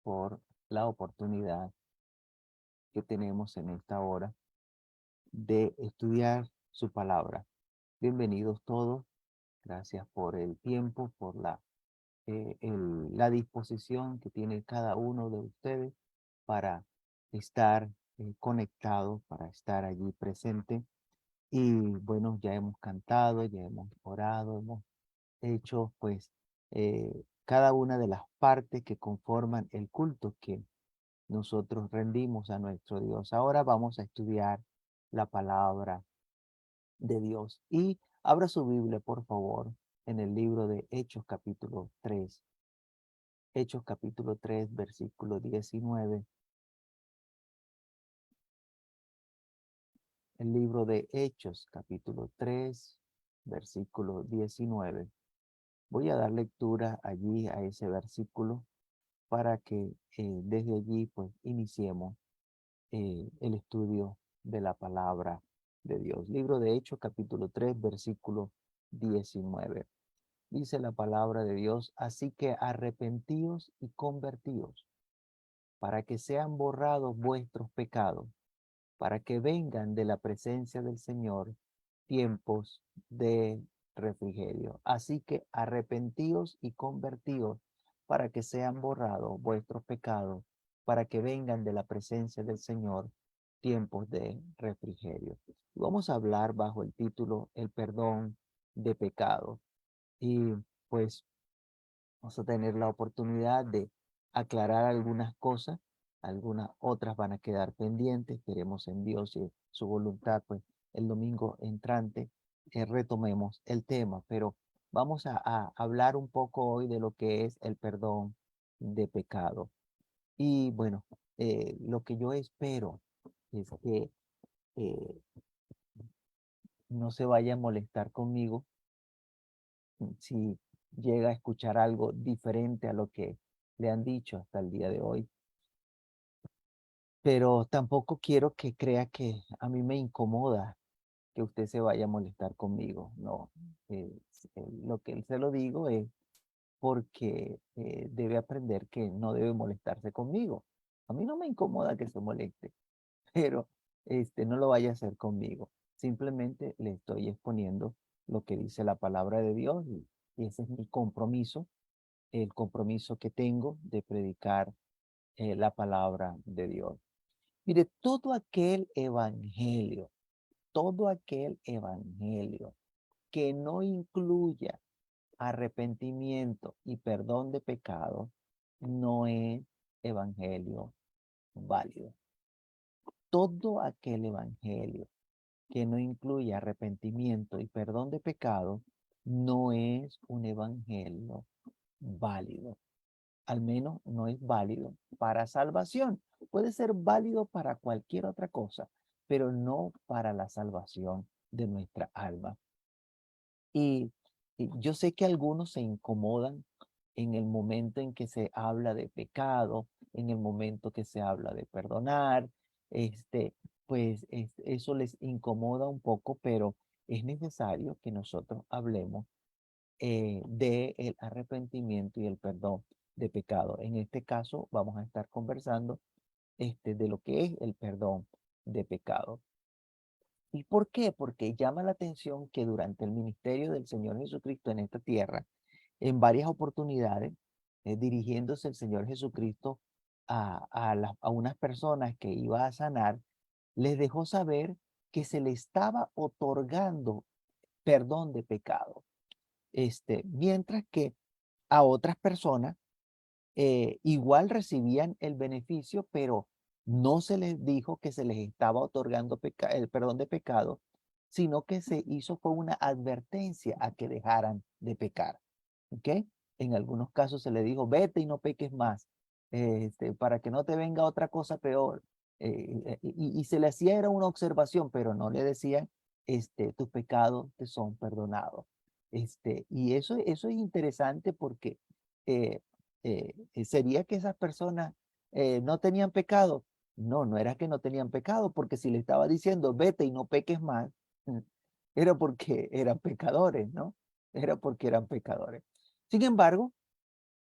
por la oportunidad que tenemos en esta hora de estudiar su palabra. Bienvenidos todos. Gracias por el tiempo, por la disposición que tiene cada uno de ustedes para estar conectados, para estar allí presente. Y bueno, ya hemos cantado, ya hemos orado, hemos hecho pues cada una de las partes que conforman el culto que nosotros rendimos a nuestro Dios. Ahora vamos a estudiar la palabra de Dios. Y abra su Biblia, por favor, en el libro de Hechos capítulo 3. Hechos capítulo 3, versículo 19. El libro de Hechos capítulo 3, versículo 19. Voy a dar lectura allí a ese versículo para que desde allí pues iniciemos el estudio de la palabra de Dios. Libro de Hechos capítulo 3 versículo 19. Dice la palabra de Dios: así que arrepentíos y convertíos para que sean borrados vuestros pecados, para que vengan de la presencia del Señor tiempos de refrigerio. Así que arrepentíos y convertíos para que sean borrados vuestros pecados, para que vengan de la presencia del Señor tiempos de refrigerio. Vamos a hablar bajo el título El perdón de pecados. Y pues vamos a tener la oportunidad de aclarar algunas cosas, algunas otras van a quedar pendientes. Esperemos en Dios y su voluntad, pues el domingo entrante retomemos el tema, pero vamos a hablar un poco hoy de lo que es el perdón de pecado. Y bueno, lo que yo espero es que eh, no se vaya a molestar conmigo si llega a escuchar algo diferente a lo que le han dicho hasta el día de hoy. Pero tampoco quiero que crea que a mí me incomoda que usted se vaya a molestar conmigo. No, lo que se lo digo es porque debe aprender que no debe molestarse conmigo. A mí no me incomoda que se moleste, pero no lo vaya a hacer conmigo. Simplemente le estoy exponiendo lo que dice la palabra de Dios y ese es mi compromiso, el compromiso que tengo de predicar la palabra de Dios. Mire, todo aquel evangelio que no incluya arrepentimiento y perdón de pecado, no es evangelio válido. Todo aquel evangelio que no incluya arrepentimiento y perdón de pecado, no es un evangelio válido. Al menos no es válido para salvación. Puede ser válido para cualquier otra cosa, pero no para la salvación de nuestra alma. Y, y yo sé que algunos se incomodan en el momento en que se habla de pecado, en el momento que se habla de perdonar, pues eso les incomoda un poco, pero es necesario que nosotros hablemos de el arrepentimiento y el perdón de pecado. En este caso vamos a estar conversando de lo que es el perdón de pecado. ¿Y por qué? Porque llama la atención que durante el ministerio del Señor Jesucristo en esta tierra, en varias oportunidades, dirigiéndose el Señor Jesucristo a unas personas que iba a sanar, les dejó saber que se le estaba otorgando perdón de pecado. Mientras que a otras personas igual recibían el beneficio, pero no se les dijo que se les estaba otorgando el perdón de pecado, sino que se hizo fue una advertencia a que dejaran de pecar. ¿Ok? En algunos casos se le dijo, vete y no peques más, para que no te venga otra cosa peor. Y se le hacía era una observación, pero no le decían, tus pecados te son perdonados. Y eso es interesante porque eh, sería que esas personas no tenían pecado. No, no era que no tenían pecado, porque si le estaba diciendo vete y no peques más, era porque eran pecadores, ¿no? Era porque eran pecadores. Sin embargo,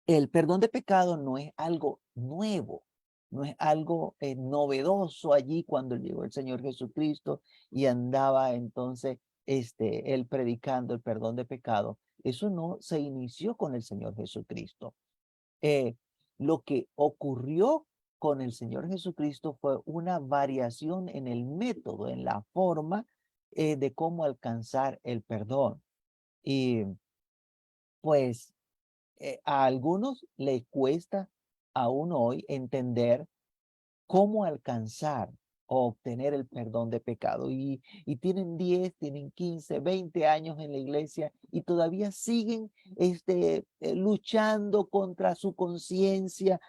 El perdón de pecado no es algo nuevo, no es algo novedoso allí cuando llegó el Señor Jesucristo y andaba entonces él predicando el perdón de pecado. Eso no se inició con el Señor Jesucristo. Eh, lo que ocurrió con el Señor Jesucristo fue una variación en el método, en la forma de cómo alcanzar el perdón. Y pues a algunos les cuesta aún hoy entender cómo alcanzar o obtener el perdón de pecado. Y tienen 10, tienen 15, 20 años en la iglesia y todavía siguen luchando contra su conciencia,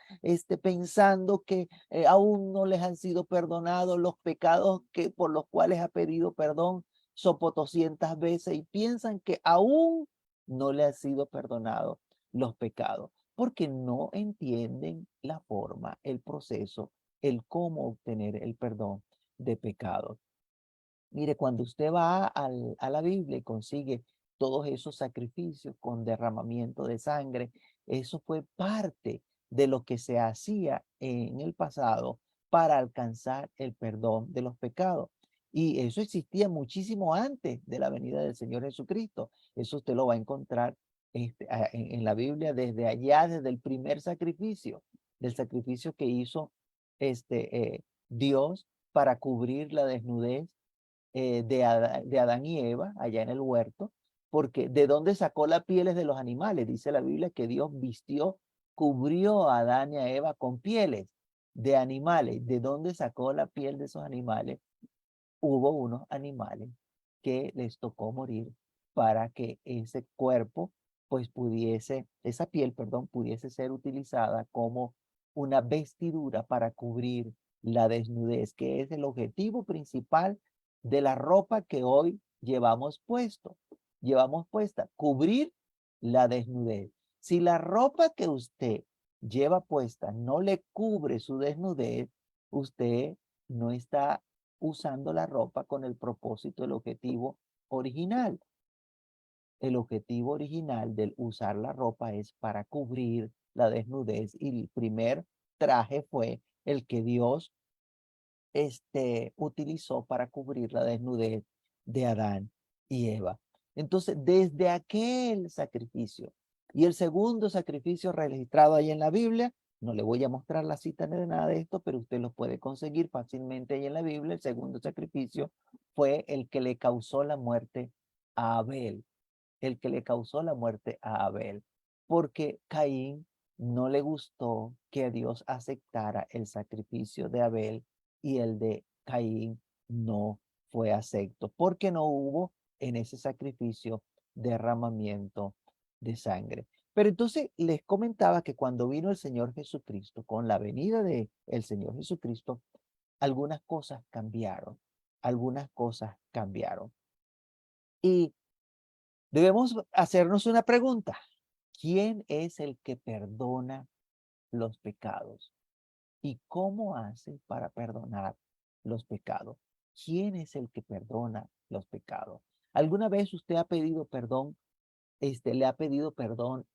pensando que aún no les han sido perdonados los pecados por los cuales ha pedido perdón sopotoscientas veces y piensan que aún no le han sido perdonados los pecados porque no entienden la forma, el proceso, el cómo obtener el perdón de pecados. Mire, cuando usted va a la Biblia y consigue todos esos sacrificios con derramamiento de sangre, eso fue parte de lo que se hacía en el pasado para alcanzar el perdón de los pecados. Y eso existía muchísimo antes de la venida del Señor Jesucristo. Eso usted lo va a encontrar en la Biblia desde allá, desde el primer sacrificio, del sacrificio que hizo Dios para cubrir la desnudez de Adán y Eva allá en el huerto, porque ¿de dónde sacó las pieles de los animales? Dice la Biblia que Dios vistió, cubrió a Adán y a Eva con pieles de animales. ¿De dónde sacó la piel de esos animales? Hubo unos animales que les tocó morir para que ese cuerpo, pues pudiese, esa piel, perdón, pudiese ser utilizada como una vestidura para cubrir la desnudez, que es el objetivo principal de la ropa que hoy llevamos puesto. Llevamos puesta, cubrir la desnudez. Si la ropa que usted lleva puesta no le cubre su desnudez, usted no está usando la ropa con el propósito, el objetivo original. El objetivo original del usar la ropa es para cubrir la desnudez y el primer traje fue el que Dios utilizó para cubrir la desnudez de Adán y Eva. Entonces, desde aquel sacrificio y el segundo sacrificio registrado ahí en la Biblia, no le voy a mostrar la cita ni de nada de esto, pero usted lo puede conseguir fácilmente ahí en la Biblia. El segundo sacrificio fue el que le causó la muerte a Abel, el que le causó la muerte a Abel, porque Caín no le gustó que Dios aceptara el sacrificio de Abel y el de Caín no fue acepto, porque no hubo en ese sacrificio derramamiento de sangre. Pero entonces les comentaba que cuando vino el Señor Jesucristo, con la venida de el Señor Jesucristo, algunas cosas cambiaron, algunas cosas cambiaron. Y debemos hacernos una pregunta. ¿Quién es el que perdona los pecados? ¿Y cómo hace para perdonar los pecados? ¿Quién es el que perdona los pecados? ¿Alguna vez usted ha pedido perdón, le ha pedido perdón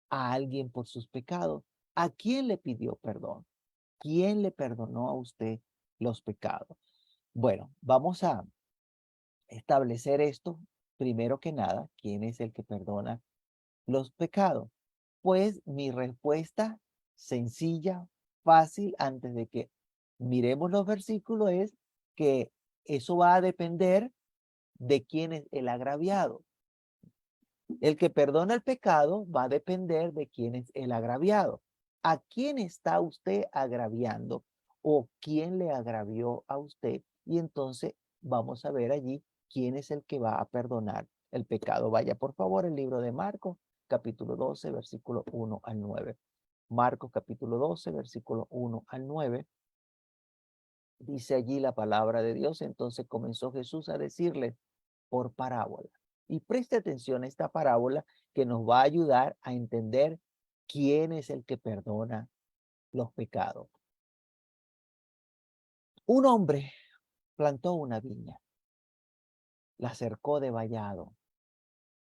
a alguien por sus pecados? ¿A quién le pidió perdón? ¿Quién le perdonó a usted los pecados? Bueno, vamos a establecer esto primero que nada. ¿Quién es el que perdona los pecados? Pues mi respuesta sencilla, fácil, antes de que miremos los versículos, es que eso va a depender de quién es el agraviado. El que perdona el pecado va a depender de quién es el agraviado. ¿A quién está usted agraviando o quién le agravió a usted? Y entonces vamos a ver allí quién es el que va a perdonar el pecado. Vaya por favor el libro de Marcos, capítulo 12, versículo 1 al 9. Marcos capítulo 12, versículo 1 al 9. Dice allí la palabra de Dios. Entonces comenzó Jesús a decirle por parábola. Y preste atención a esta parábola que nos va a ayudar a entender quién es el que perdona los pecados. Un hombre plantó una viña, la cercó de vallado,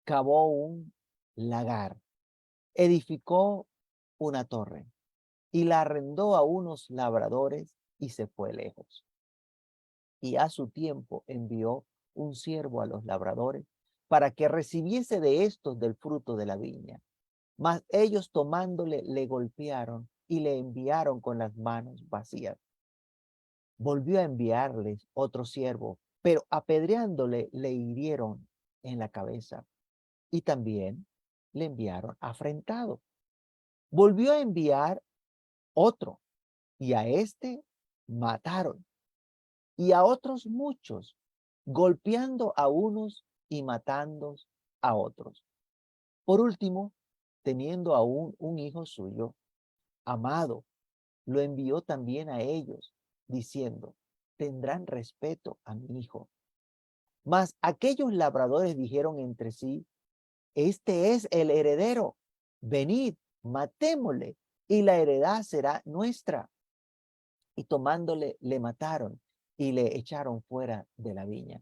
cavó un lagar, edificó una torre y la arrendó a unos labradores y se fue lejos. Y a su tiempo envió un siervo a los labradores para que recibiese de estos del fruto de la viña. Mas ellos tomándole le golpearon y le enviaron con las manos vacías. Volvió a enviarles otro siervo, pero apedreándole le hirieron en la cabeza y también le enviaron afrentado. Volvió a enviar otro y a este mataron y a otros muchos, golpeando a unos y matando a otros. Por último, teniendo aún un hijo suyo, amado, lo envió también a ellos, diciendo, tendrán respeto a mi hijo. Mas aquellos labradores dijeron entre sí, este es el heredero, venid, matémosle, y la heredad será nuestra. Y tomándole, le mataron y le echaron fuera de la viña.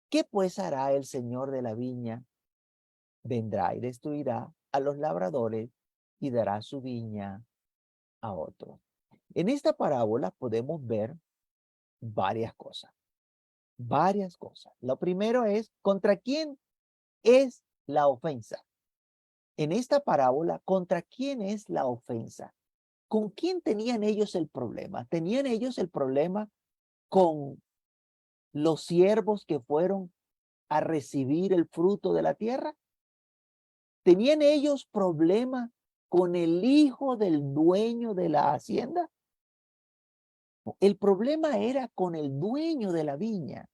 ¿Qué pues hará el señor de la viña? Vendrá y destruirá a los labradores y dará su viña a otro. En esta parábola podemos ver varias cosas, varias cosas. Lo primero es, ¿contra quién es la ofensa? En esta parábola, ¿contra quién es la ofensa? ¿Con quién tenían ellos el problema? ¿Tenían ellos el problema con los siervos que fueron a recibir el fruto de la tierra? ¿Tenían ellos problema con el hijo del dueño de la hacienda? El problema era con el dueño de la viña.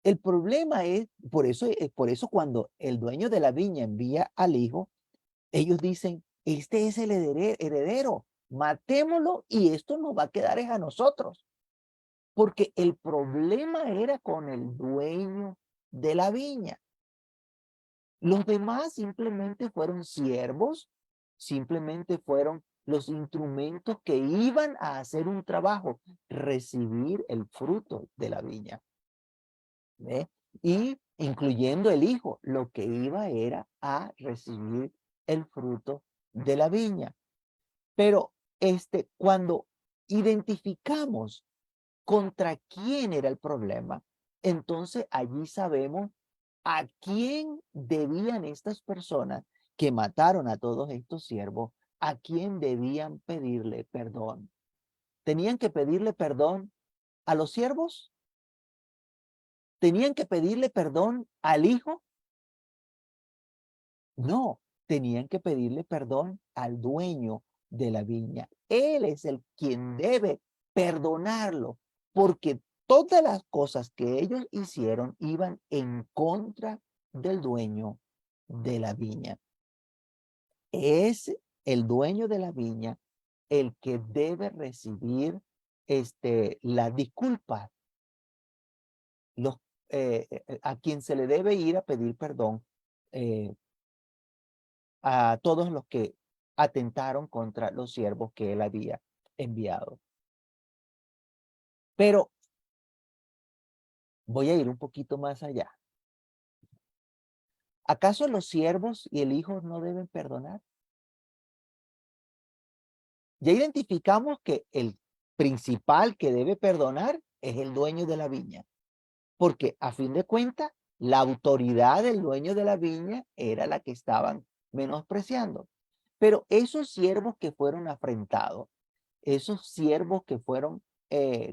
El problema es, por eso cuando el dueño de la viña envía al hijo, ellos dicen, este es el heredero, matémoslo y esto nos va a quedar a nosotros. Porque el problema era con el dueño de la viña. Los demás simplemente fueron siervos, simplemente fueron los instrumentos que iban a hacer un trabajo, recibir el fruto de la viña. ¿Ve? Y incluyendo el hijo, lo que iba era a recibir el fruto de la viña. Pero cuando identificamos contra quién era el problema, entonces allí sabemos a quién debían estas personas que mataron a todos estos siervos, a quién debían pedirle perdón. ¿Tenían que pedirle perdón a los siervos? ¿Tenían que pedirle perdón al hijo? No, tenían que pedirle perdón al dueño de la viña. Él es el quien debe perdonarlo, porque todas las cosas que ellos hicieron iban en contra del dueño de la viña. Es el dueño de la viña el que debe recibir la disculpa, los, a quien se le debe ir a pedir perdón eh, a todos los que atentaron contra los siervos que él había enviado. Pero voy a ir un poquito más allá. ¿Acaso los siervos y el hijo no deben perdonar? Ya identificamos que el principal que debe perdonar es el dueño de la viña, porque a fin de cuentas, la autoridad del dueño de la viña era la que estaban menospreciando. Pero esos siervos que fueron afrentados, esos siervos que fueron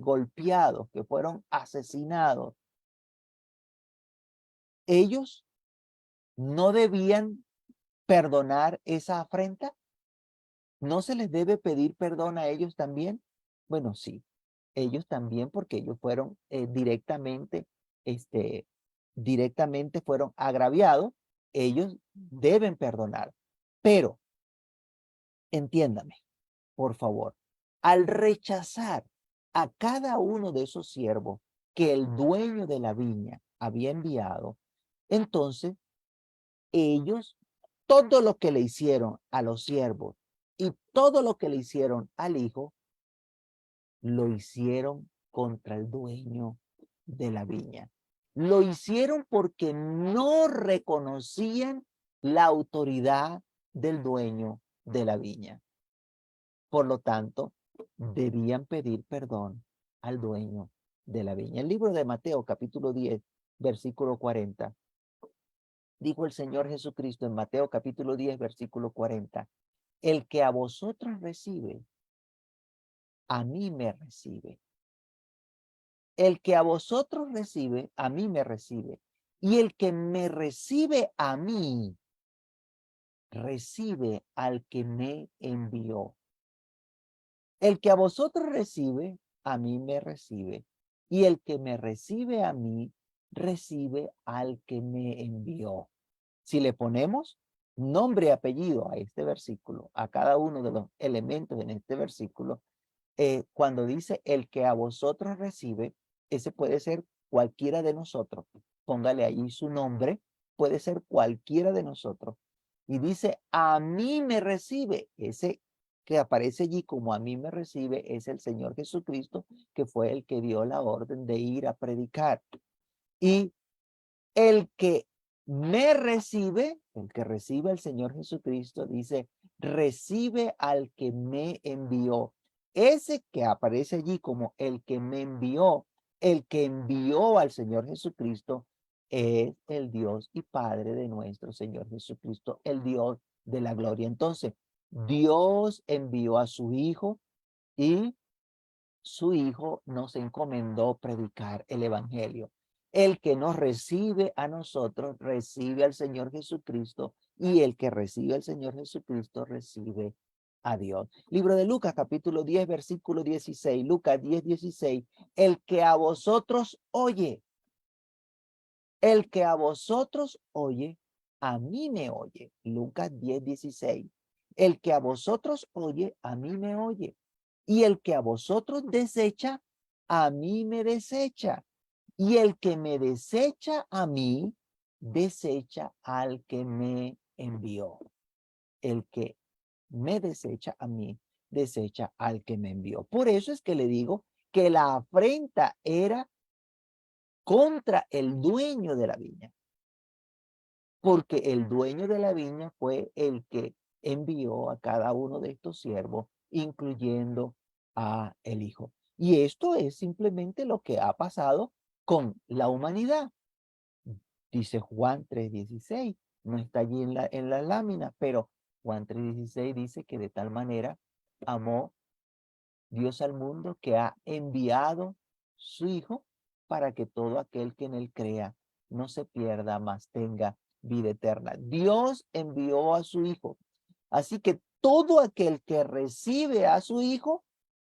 golpeados, que fueron asesinados, ellos no debían perdonar esa afrenta. ¿No se les debe pedir perdón a ellos también? Bueno, sí, ellos también, porque ellos fueron directamente fueron agraviados, ellos deben perdonar. Pero, entiéndame, por favor, al rechazar a cada uno de esos siervos que el dueño de la viña había enviado, entonces ellos, todo lo que le hicieron a los siervos y todo lo que le hicieron al hijo, lo hicieron contra el dueño de la viña. Lo hicieron porque no reconocían la autoridad del dueño de la viña. Por lo tanto, debían pedir perdón al dueño de la viña. El libro de Mateo, capítulo 10, versículo 40. Dijo el Señor Jesucristo en Mateo, capítulo 10, versículo 40. El que a vosotros recibe, a mí me recibe. El que a vosotros recibe, a mí me recibe. Y el que me recibe a mí, recibe al que me envió. El que a vosotros recibe, a mí me recibe. Y el que me recibe a mí, recibe al que me envió. Si le ponemos nombre y apellido a este versículo, a cada uno de los elementos en este versículo, cuando dice el que a vosotros recibe, ese puede ser cualquiera de nosotros. Póngale ahí su nombre, puede ser cualquiera de nosotros. Y dice, a mí me recibe. Ese que aparece allí como a mí me recibe es el Señor Jesucristo, que fue el que dio la orden de ir a predicar. Y el que me recibe, el que recibe al Señor Jesucristo, dice, recibe al que me envió. Ese que aparece allí como el que me envió, el que envió al Señor Jesucristo, es el Dios y Padre de nuestro Señor Jesucristo, el Dios de la gloria. Entonces, Dios envió a su Hijo y su Hijo nos encomendó predicar el Evangelio. El que nos recibe a nosotros, recibe al Señor Jesucristo, y el que recibe al Señor Jesucristo, recibe a Dios. Libro de Lucas, capítulo 10, versículo 16. Lucas 10, 16. El que a vosotros oye, el que a vosotros oye, a mí me oye. Lucas 10, 16. El que a vosotros oye, a mí me oye. Y el que a vosotros desecha, a mí me desecha. Y el que me desecha a mí, desecha al que me envió. El que me desecha a mí, desecha al que me envió. Por eso es que le digo que la afrenta era contra el dueño de la viña. Porque el dueño de la viña fue el que envió a cada uno de estos siervos, incluyendo a el Hijo. Y esto es simplemente lo que ha pasado con la humanidad. Dice Juan 3:16, no está allí en la lámina, pero Juan 3:16 dice que de tal manera amó Dios al mundo que ha enviado su Hijo para que todo aquel que en él crea no se pierda, mas tenga vida eterna. Dios envió a su Hijo. Así que todo aquel que recibe a su Hijo,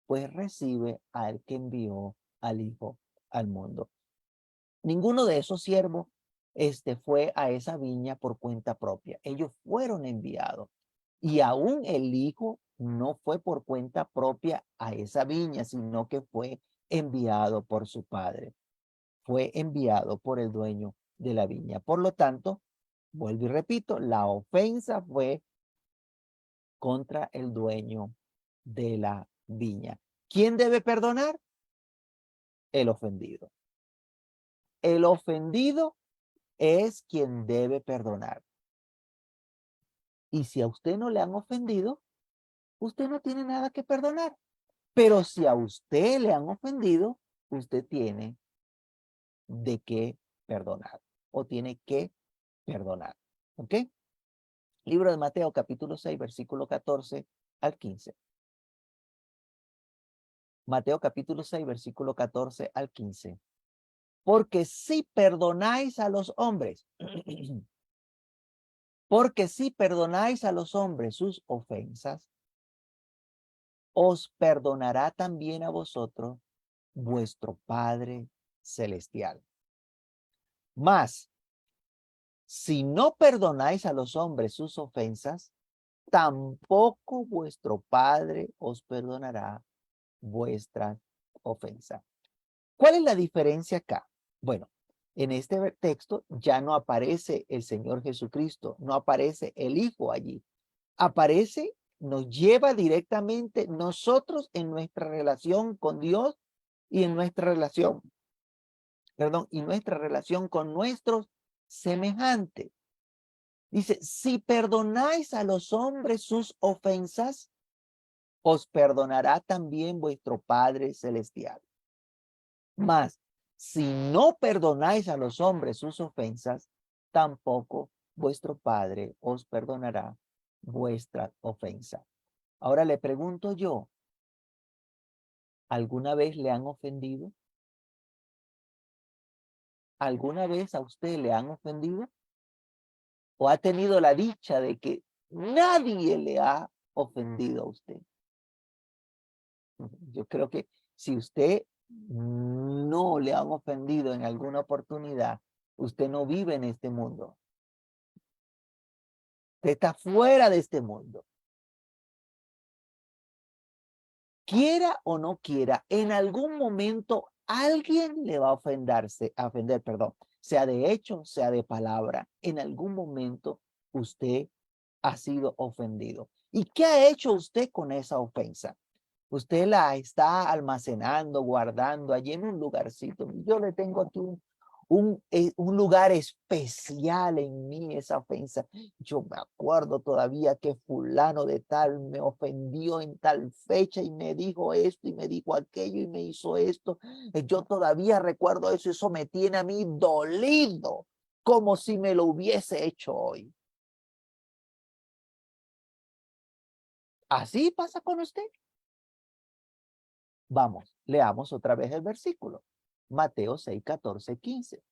pues recibe al que envió al Hijo al mundo. Ninguno de esos siervos fue a esa viña por cuenta propia. Ellos fueron enviados. Y aún el Hijo no fue por cuenta propia a esa viña, sino que fue enviado por su Padre. Fue enviado por el dueño de la viña. Por lo tanto, vuelvo y repito, la ofensa fue contra el dueño de la viña. ¿Quién debe perdonar? El ofendido. El ofendido es quien debe perdonar. Y si a usted no le han ofendido, usted no tiene nada que perdonar. Pero si a usted le han ofendido, usted tiene de qué perdonar o tiene que perdonar. ¿Ok? Libro de Mateo, capítulo 6, versículo 14 al 15. Mateo, capítulo 6, versículo 14 al 15. Porque si perdonáis a los hombres, porque si perdonáis a los hombres sus ofensas, os perdonará también a vosotros vuestro Padre Celestial. Mas, si no perdonáis a los hombres sus ofensas, tampoco vuestro Padre os perdonará vuestras ofensas. ¿Cuál es la diferencia acá? Bueno, en este texto ya no aparece el Señor Jesucristo, no aparece el Hijo allí. Aparece, nos lleva directamente nosotros en nuestra relación con Dios y en nuestra relación, y nuestra relación con nuestros semejantes. Dice, si perdonáis a los hombres sus ofensas, os perdonará también vuestro Padre Celestial. Mas, si no perdonáis a los hombres sus ofensas, tampoco vuestro Padre os perdonará vuestra ofensa. Ahora le pregunto yo, ¿alguna vez le han ofendido? ¿Alguna vez a usted le han ofendido? ¿O ha tenido la dicha de que nadie le ha ofendido a usted? Yo creo que si usted no le han ofendido en alguna oportunidad, usted no vive en este mundo. Usted está fuera de este mundo. Quiera o no quiera, en algún momento alguien le va a ofender, perdón, sea de hecho, sea de palabra. En algún momento usted ha sido ofendido. ¿Y qué ha hecho usted con esa ofensa? Usted la está almacenando, guardando allí en un lugarcito. Yo le tengo aquí un lugar especial en mí, esa ofensa. Yo me acuerdo todavía que fulano de tal me ofendió en tal fecha y me dijo esto y me dijo aquello y me hizo esto. Yo todavía recuerdo eso, eso me tiene a mí dolido, como si me lo hubiese hecho hoy. ¿Así pasa con usted? Vamos, leamos otra vez el versículo. Mateo 6, 14, 15.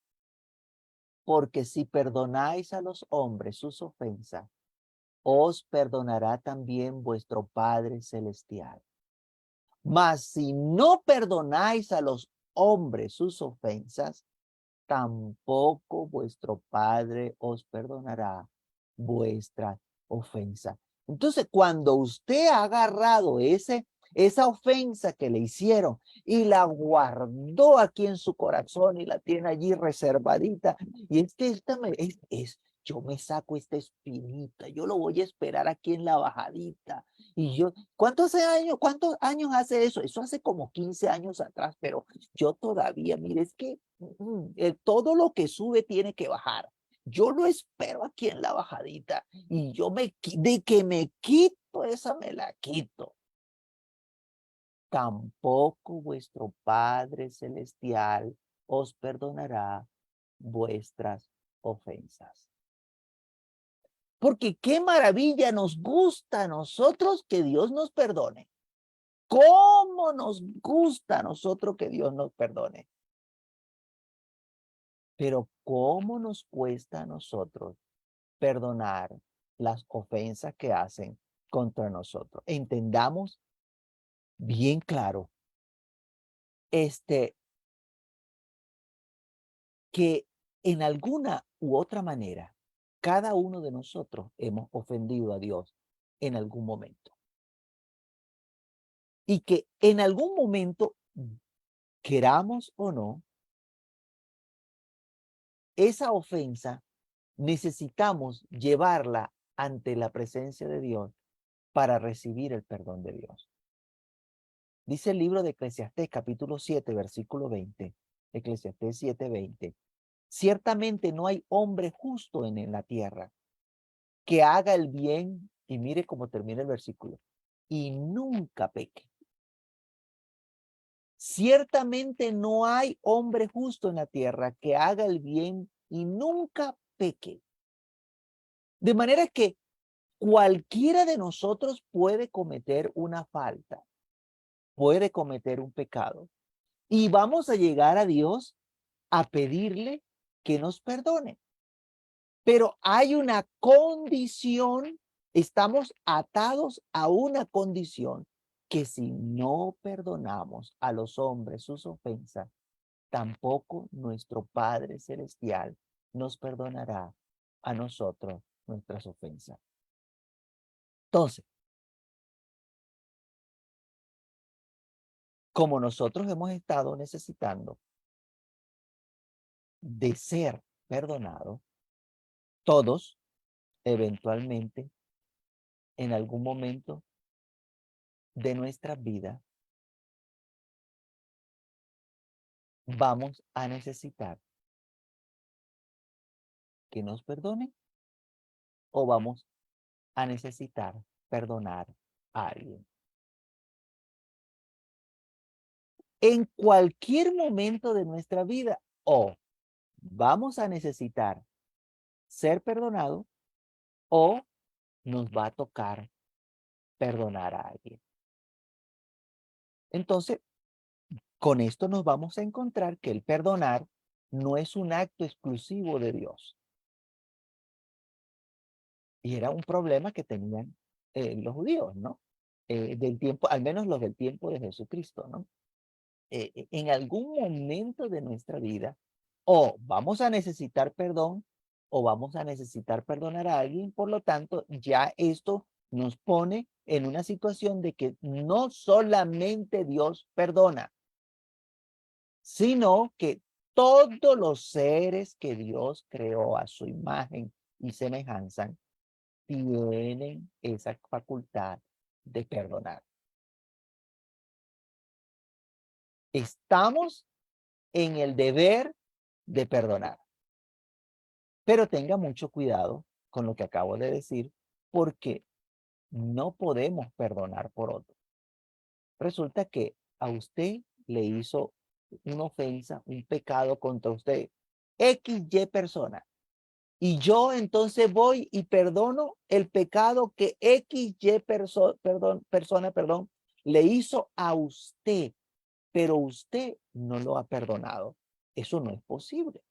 Porque si perdonáis a los hombres sus ofensas, os perdonará también vuestro Padre Celestial. Mas si no perdonáis a los hombres sus ofensas, tampoco vuestro Padre os perdonará vuestra ofensa. Entonces, cuando usted ha agarrado esa ofensa que le hicieron y la guardó aquí en su corazón y la tiene allí reservadita, y yo me saco esta espinita, yo lo voy a esperar aquí en la bajadita. Y yo, cuántos años hace eso? Eso hace como 15 años atrás, pero yo todavía, mire, es que todo lo que sube tiene que bajar. Yo lo espero aquí en la bajadita y de que me quito esa, me la quito. Tampoco vuestro Padre Celestial os perdonará vuestras ofensas. Porque qué maravilla nos gusta a nosotros que Dios nos perdone. ¿Cómo nos gusta a nosotros que Dios nos perdone? Pero ¿cómo nos cuesta a nosotros perdonar las ofensas que hacen contra nosotros? Entendamos bien claro que en alguna u otra manera, cada uno de nosotros hemos ofendido a Dios en algún momento. Y que en algún momento, queramos o no, esa ofensa necesitamos llevarla ante la presencia de Dios para recibir el perdón de Dios. Dice el libro de Eclesiastés, capítulo 7, versículo 20. Eclesiastés 7, 20. Ciertamente no hay hombre justo en la tierra que haga el bien, y mire cómo termina el versículo, y nunca peque. Ciertamente no hay hombre justo en la tierra que haga el bien y nunca peque. De manera que cualquiera de nosotros puede cometer una falta, puede cometer un pecado, y vamos a llegar a Dios a pedirle que nos perdone. Pero hay una condición, estamos atados a una condición, que si no perdonamos a los hombres sus ofensas, tampoco nuestro Padre Celestial nos perdonará a nosotros nuestras ofensas. Entonces, como nosotros hemos estado necesitando de ser perdonados, todos eventualmente, en algún momento de nuestra vida, vamos a necesitar que nos perdonen o vamos a necesitar perdonar a alguien. En cualquier momento de nuestra vida, o vamos a necesitar ser perdonados o nos va a tocar perdonar a alguien. Entonces, con esto nos vamos a encontrar que el perdonar no es un acto exclusivo de Dios. Y era un problema que tenían los judíos, ¿no? Del tiempo, al menos los del tiempo de Jesucristo, ¿no? En algún momento de nuestra vida, o vamos a necesitar perdón, o vamos a necesitar perdonar a alguien. Por lo tanto, ya esto nos pone en una situación de que no solamente Dios perdona, sino que todos los seres que Dios creó a su imagen y semejanza tienen esa facultad de perdonar. Estamos en el deber de perdonar, pero tenga mucho cuidado con lo que acabo de decir, porque no podemos perdonar por otro. Resulta que a usted le hizo una ofensa, un pecado contra usted, XY persona. Y yo entonces voy y perdono el pecado que XY persona, le hizo a usted, pero usted no lo ha perdonado. Eso no es posible.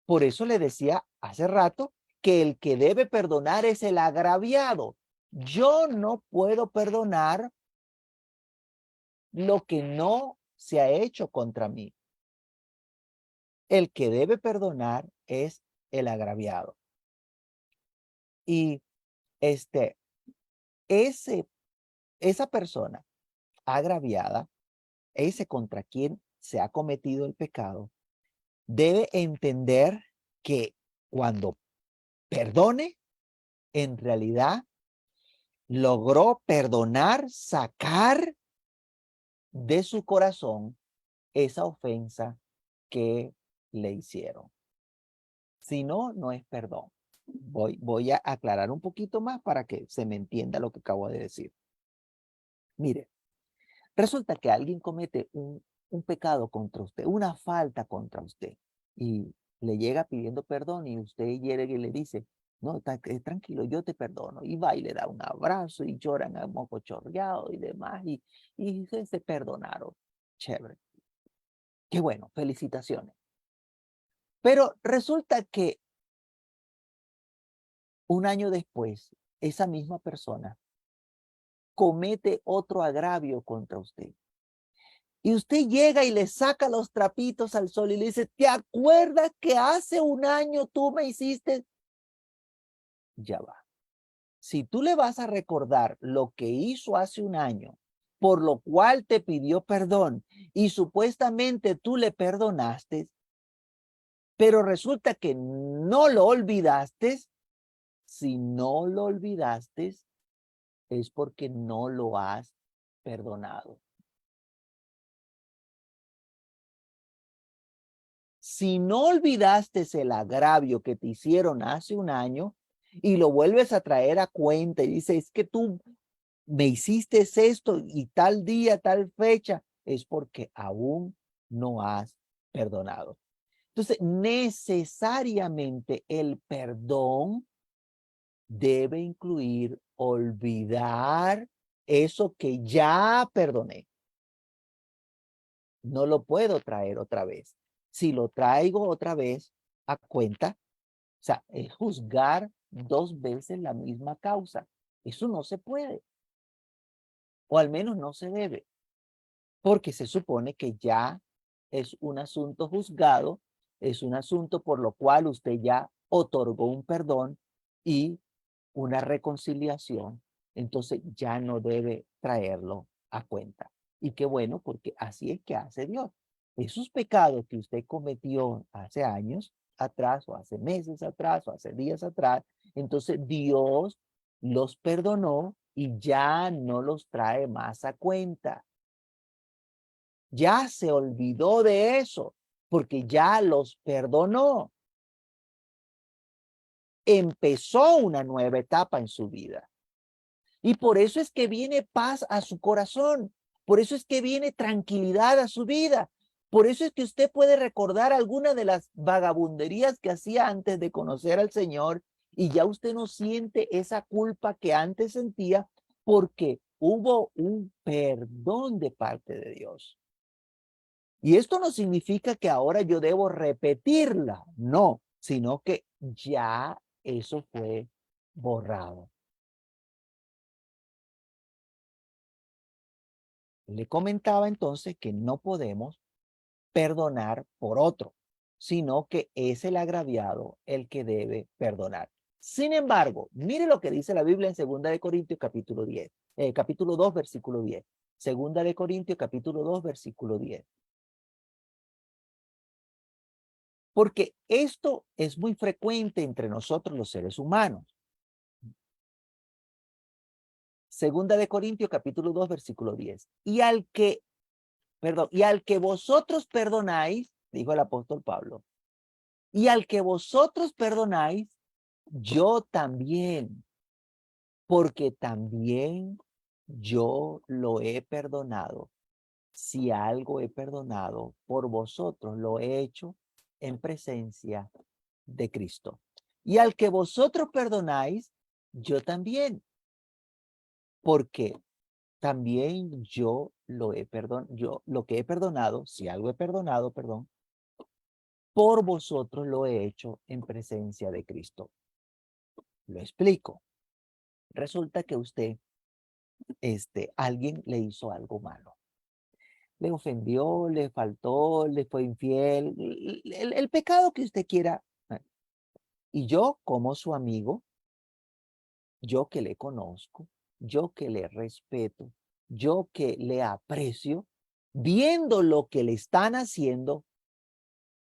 Por eso le decía hace rato que el que debe perdonar es el agraviado. Yo no puedo perdonar lo que no se ha hecho contra mí. El que debe perdonar es el agraviado. Y este, esa persona agraviada, ese contra quien se ha cometido el pecado, debe entender que cuando perdone, en realidad logró perdonar, sacar de su corazón esa ofensa que le hicieron. Si no, no es perdón. Voy a aclarar un poquito más para que se me entienda lo que acabo de decir. Mire, resulta que alguien comete un pecado contra usted, una falta contra usted, y le llega pidiendo perdón y usted llega y le dice, no, tranquilo, yo te perdono. Y va y le da un abrazo y lloran a moco chorreado y demás, y se perdonaron. Chévere. Qué bueno, felicitaciones. Pero resulta que un año después, esa misma persona comete otro agravio contra usted. Y usted llega y le saca los trapitos al sol y le dice, ¿te acuerdas que hace un año tú me hiciste? Ya va. Si tú le vas a recordar lo que hizo hace un año, por lo cual te pidió perdón y supuestamente tú le perdonaste, pero resulta que no lo olvidaste, si no lo olvidaste, es porque no lo has perdonado. Si no olvidaste el agravio que te hicieron hace un año y lo vuelves a traer a cuenta y dices, es que tú me hiciste esto y tal día, tal fecha, es porque aún no has perdonado. Entonces, necesariamente el perdón debe incluir olvidar eso que ya perdoné. No lo puedo traer otra vez. Si lo traigo otra vez a cuenta, o sea, es juzgar dos veces la misma causa. Eso no se puede, o al menos no se debe, porque se supone que ya es un asunto juzgado, es un asunto por lo cual usted ya otorgó un perdón y una reconciliación, entonces ya no debe traerlo a cuenta. Y qué bueno, porque así es que hace Dios. Esos pecados que usted cometió hace años atrás, o hace meses atrás, o hace días atrás, entonces Dios los perdonó y ya no los trae más a cuenta. Ya se olvidó de eso, porque ya los perdonó. empezó una nueva etapa en su vida. Y por eso es que viene paz a su corazón. Por eso es que viene tranquilidad a su vida. Por eso es que usted puede recordar alguna de las vagabunderías que hacía antes de conocer al Señor y ya usted no siente esa culpa que antes sentía porque hubo un perdón de parte de Dios. Y esto no significa que ahora yo debo repetirla, no, sino que ya eso fue borrado. Le comentaba entonces que no podemos perdonar por otro, sino que es el agraviado el que debe perdonar. Sin embargo, mire lo que dice la Biblia en 2 Corintios capítulo 10, capítulo 2, versículo 10. 2 Corintios capítulo 2, versículo 10. Porque esto es muy frecuente entre nosotros los seres humanos. 2 Corintios capítulo 2, versículo 10. Y al que vosotros perdonáis, dijo el apóstol Pablo, y al que vosotros perdonáis, yo también, porque también yo lo he perdonado. Si algo he perdonado por vosotros, lo he hecho en presencia de Cristo. Y al que vosotros perdonáis, yo también, porque también yo lo que he perdonado, si algo he perdonado, perdón, por vosotros lo he hecho en presencia de Cristo. Lo explico. Resulta que usted, alguien le hizo algo malo. Le ofendió, le faltó, le fue infiel, el pecado que usted quiera. Y yo, como su amigo, yo que le conozco, yo que le respeto, yo que le aprecio, viendo lo que le están haciendo,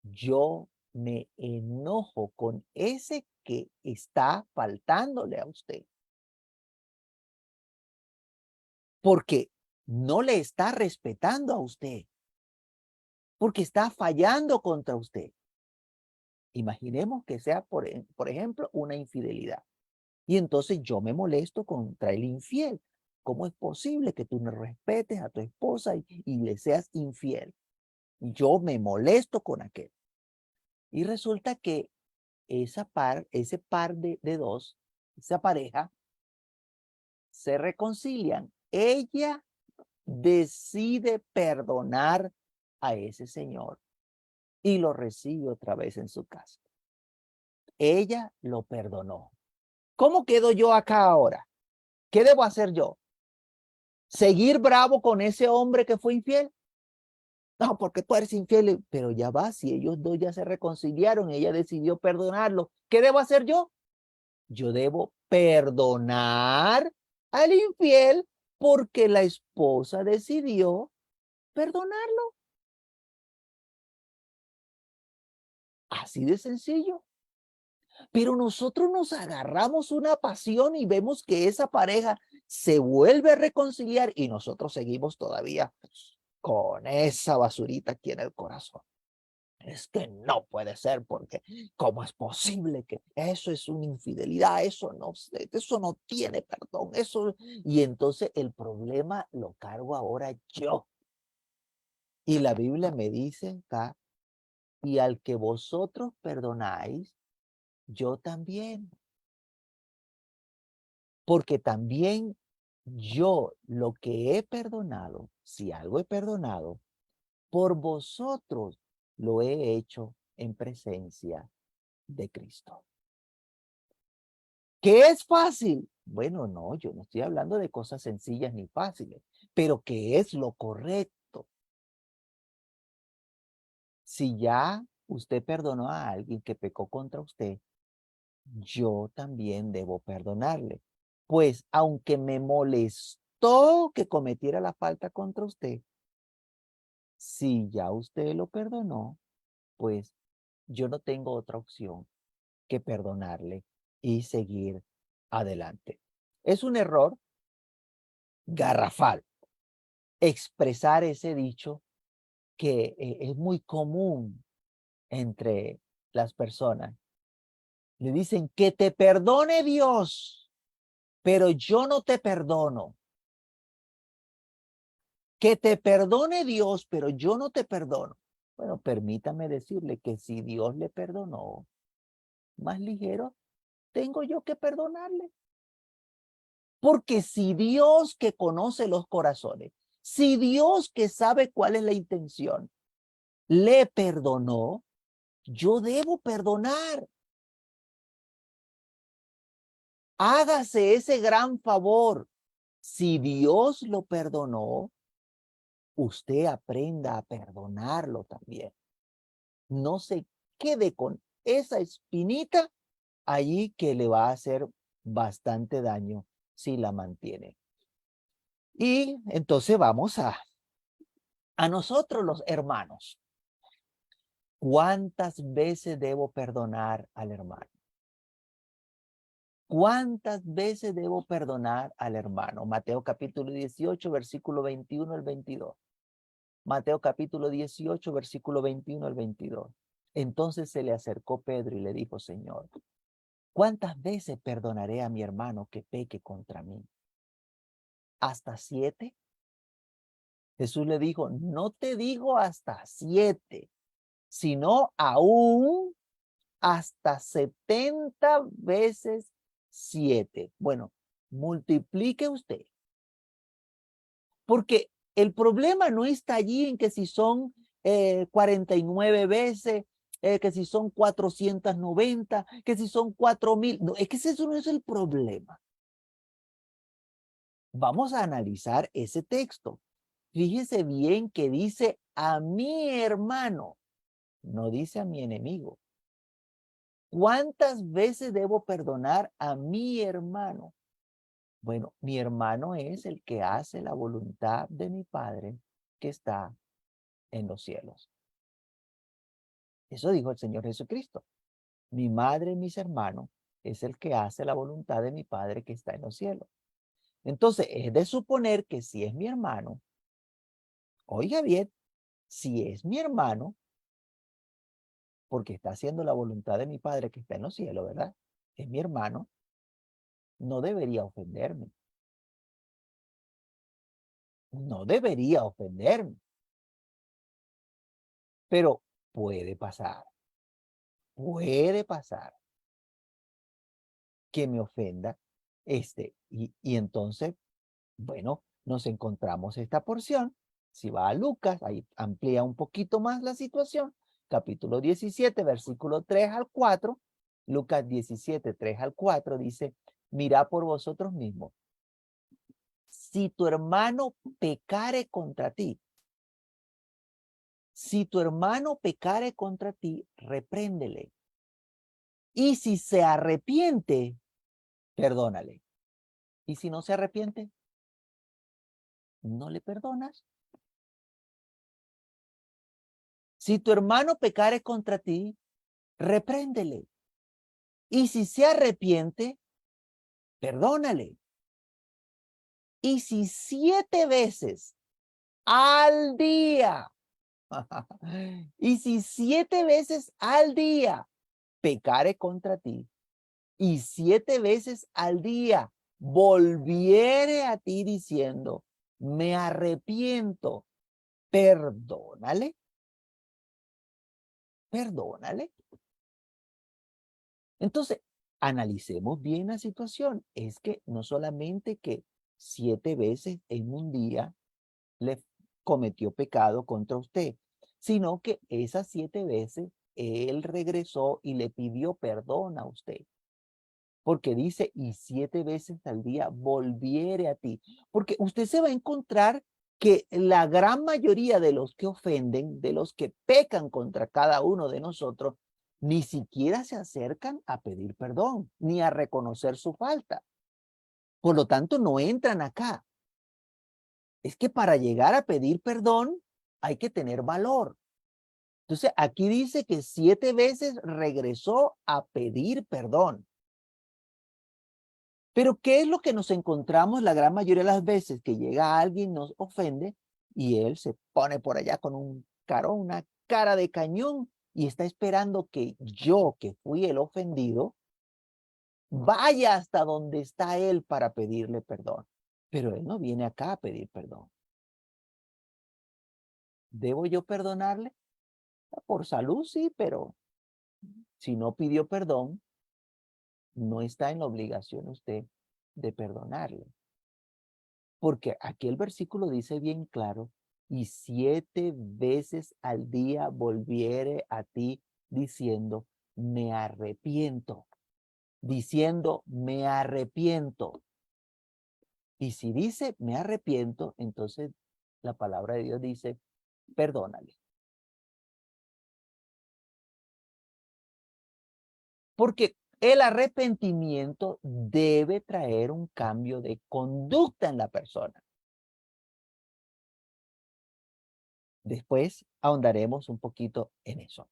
yo me enojo con ese que está faltándole a usted. Porque no le está respetando a usted, porque está fallando contra usted. Imaginemos que sea, por ejemplo, una infidelidad. Y entonces yo me molesto contra el infiel. ¿Cómo es posible que tú no respetes a tu esposa y le seas infiel? Yo me molesto con aquel. Y resulta que ese par de dos, esa pareja, se reconcilian. Ella decide perdonar a ese señor y lo recibe otra vez en su casa. Ella lo perdonó. ¿Cómo quedo yo acá ahora? ¿Qué debo hacer yo? ¿Seguir bravo con ese hombre que fue infiel? No, porque tú eres infiel, pero ya va, si ellos dos ya se reconciliaron, ella decidió perdonarlo, ¿qué debo hacer yo? Yo debo perdonar al infiel porque la esposa decidió perdonarlo. Así de sencillo. Pero nosotros nos agarramos una pasión y vemos que esa pareja se vuelve a reconciliar y nosotros seguimos todavía con esa basurita aquí en el corazón. Es que no puede ser porque ¿cómo es posible que eso es una infidelidad? Eso no tiene perdón. Y entonces el problema lo cargo ahora yo. Y la Biblia me dice acá, y al que vosotros perdonáis, yo también. Porque también yo lo que he perdonado, si algo he perdonado, por vosotros lo he hecho en presencia de Cristo. ¿Qué es fácil? Bueno, no, yo no estoy hablando de cosas sencillas ni fáciles, pero ¿qué es lo correcto? Si ya usted perdonó a alguien que pecó contra usted, yo también debo perdonarle. Pues aunque me molestó que cometiera la falta contra usted, si ya usted lo perdonó, pues yo no tengo otra opción que perdonarle y seguir adelante. Es un error garrafal expresar ese dicho que es muy común entre las personas. Le dicen que te perdone Dios, pero yo no te perdono. Que te perdone Dios, pero yo no te perdono. Bueno, permítame decirle que si Dios le perdonó, más ligero tengo yo que perdonarle. Porque si Dios que conoce los corazones, si Dios que sabe cuál es la intención, le perdonó, yo debo perdonar. Hágase ese gran favor. Si Dios lo perdonó, usted aprenda a perdonarlo también. No se quede con esa espinita allí que le va a hacer bastante daño si la mantiene. Y entonces vamos a nosotros los hermanos. ¿Cuántas veces debo perdonar al hermano? ¿Cuántas veces debo perdonar al hermano? Mateo capítulo 18, versículo 21 al 22. Mateo capítulo 18, versículo 21 al 22. Entonces se le acercó Pedro y le dijo, Señor, ¿cuántas veces perdonaré a mi hermano que peque contra mí? ¿Hasta 7? Jesús le dijo, no te digo hasta 7, sino aún hasta 70 veces 7. Bueno, multiplique usted. Porque el problema no está allí en que si son 49 veces, que si son 490, que si son 4000. No, es que eso no es el problema. Vamos a analizar ese texto. Fíjese bien que dice a mi hermano, no dice a mi enemigo. ¿Cuántas veces debo perdonar a mi hermano? Bueno, mi hermano es el que hace la voluntad de mi Padre que está en los cielos. Eso dijo el Señor Jesucristo. Mi madre y mis hermanos es el que hace la voluntad de mi Padre que está en los cielos. Entonces, es de suponer que si es mi hermano, oiga bien, si es mi hermano, porque está haciendo la voluntad de mi Padre que está en los cielos, ¿verdad? Es mi hermano, no debería ofenderme. No debería ofenderme. Pero puede pasar que me ofenda y entonces, bueno, nos encontramos esta porción. Si va a Lucas, ahí amplía un poquito más la situación. Capítulo 17, versículo 3 al 4. Lucas 17, 3 al 4 dice, mirad por vosotros mismos. Si tu hermano pecare contra ti, si tu hermano pecare contra ti, repréndele. Y si se arrepiente, perdónale. Y si no se arrepiente, no le perdonas. Si tu hermano pecare contra ti, repréndele. Y si se arrepiente, perdónale. Y si 7 veces al día, y si 7 veces al día pecare contra ti, y 7 veces al día volviere a ti diciendo, me arrepiento, perdónale. Perdónale. Entonces, analicemos bien la situación. Es que no solamente que 7 veces en un día le cometió pecado contra usted, sino que esas 7 veces él regresó y le pidió perdón a usted. Porque dice, y 7 veces al día volviere a ti. Porque usted se va a encontrar que la gran mayoría de los que ofenden, de los que pecan contra cada uno de nosotros, ni siquiera se acercan a pedir perdón, ni a reconocer su falta. Por lo tanto, no entran acá. Es que para llegar a pedir perdón hay que tener valor. Entonces, aquí dice que 7 veces regresó a pedir perdón. Pero ¿qué es lo que nos encontramos la gran mayoría de las veces? Que llega alguien, nos ofende y él se pone por allá con una cara de cañón y está esperando que yo, que fui el ofendido, vaya hasta donde está él para pedirle perdón. Pero él no viene acá a pedir perdón. ¿Debo yo perdonarle? Por salud, sí, pero si no pidió perdón, no está en la obligación usted de perdonarle. Porque aquí el versículo dice bien claro, y 7 veces al día volviere a ti diciendo, me arrepiento, diciendo, me arrepiento. Y si dice, me arrepiento, entonces la palabra de Dios dice, perdónale. Porque el arrepentimiento debe traer un cambio de conducta en la persona. Después ahondaremos un poquito en eso.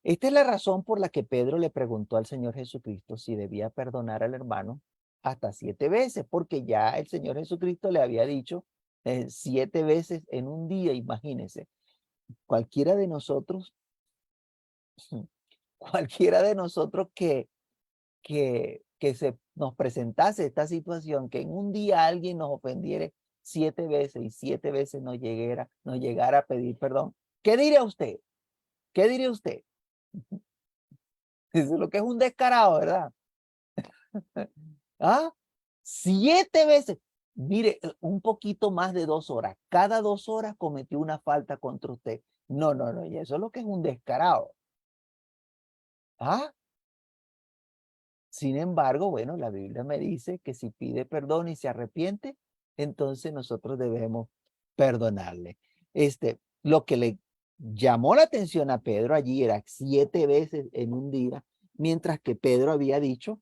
Esta es la razón por la que Pedro le preguntó al Señor Jesucristo si debía perdonar al hermano hasta 7 veces, porque ya el Señor Jesucristo le había dicho 7 veces en un día, imagínense. Cualquiera de nosotros, cualquiera de nosotros que se nos presentase esta situación, que en un día alguien nos ofendiere 7 veces y 7 veces nos llegara a pedir perdón, ¿qué diría usted? ¿Qué diría usted? Eso es lo que es un descarado, ¿verdad? ¿Ah? 7 veces. Mire, un poquito más de 2 horas. Cada 2 horas cometió una falta contra usted. No, no, no. Y eso es lo que es un descarado. ¿Ah? Sin embargo, bueno, la Biblia me dice que si pide perdón y se arrepiente, entonces nosotros debemos perdonarle. Lo que le llamó la atención a Pedro allí era 7 veces en un día, mientras que Pedro había dicho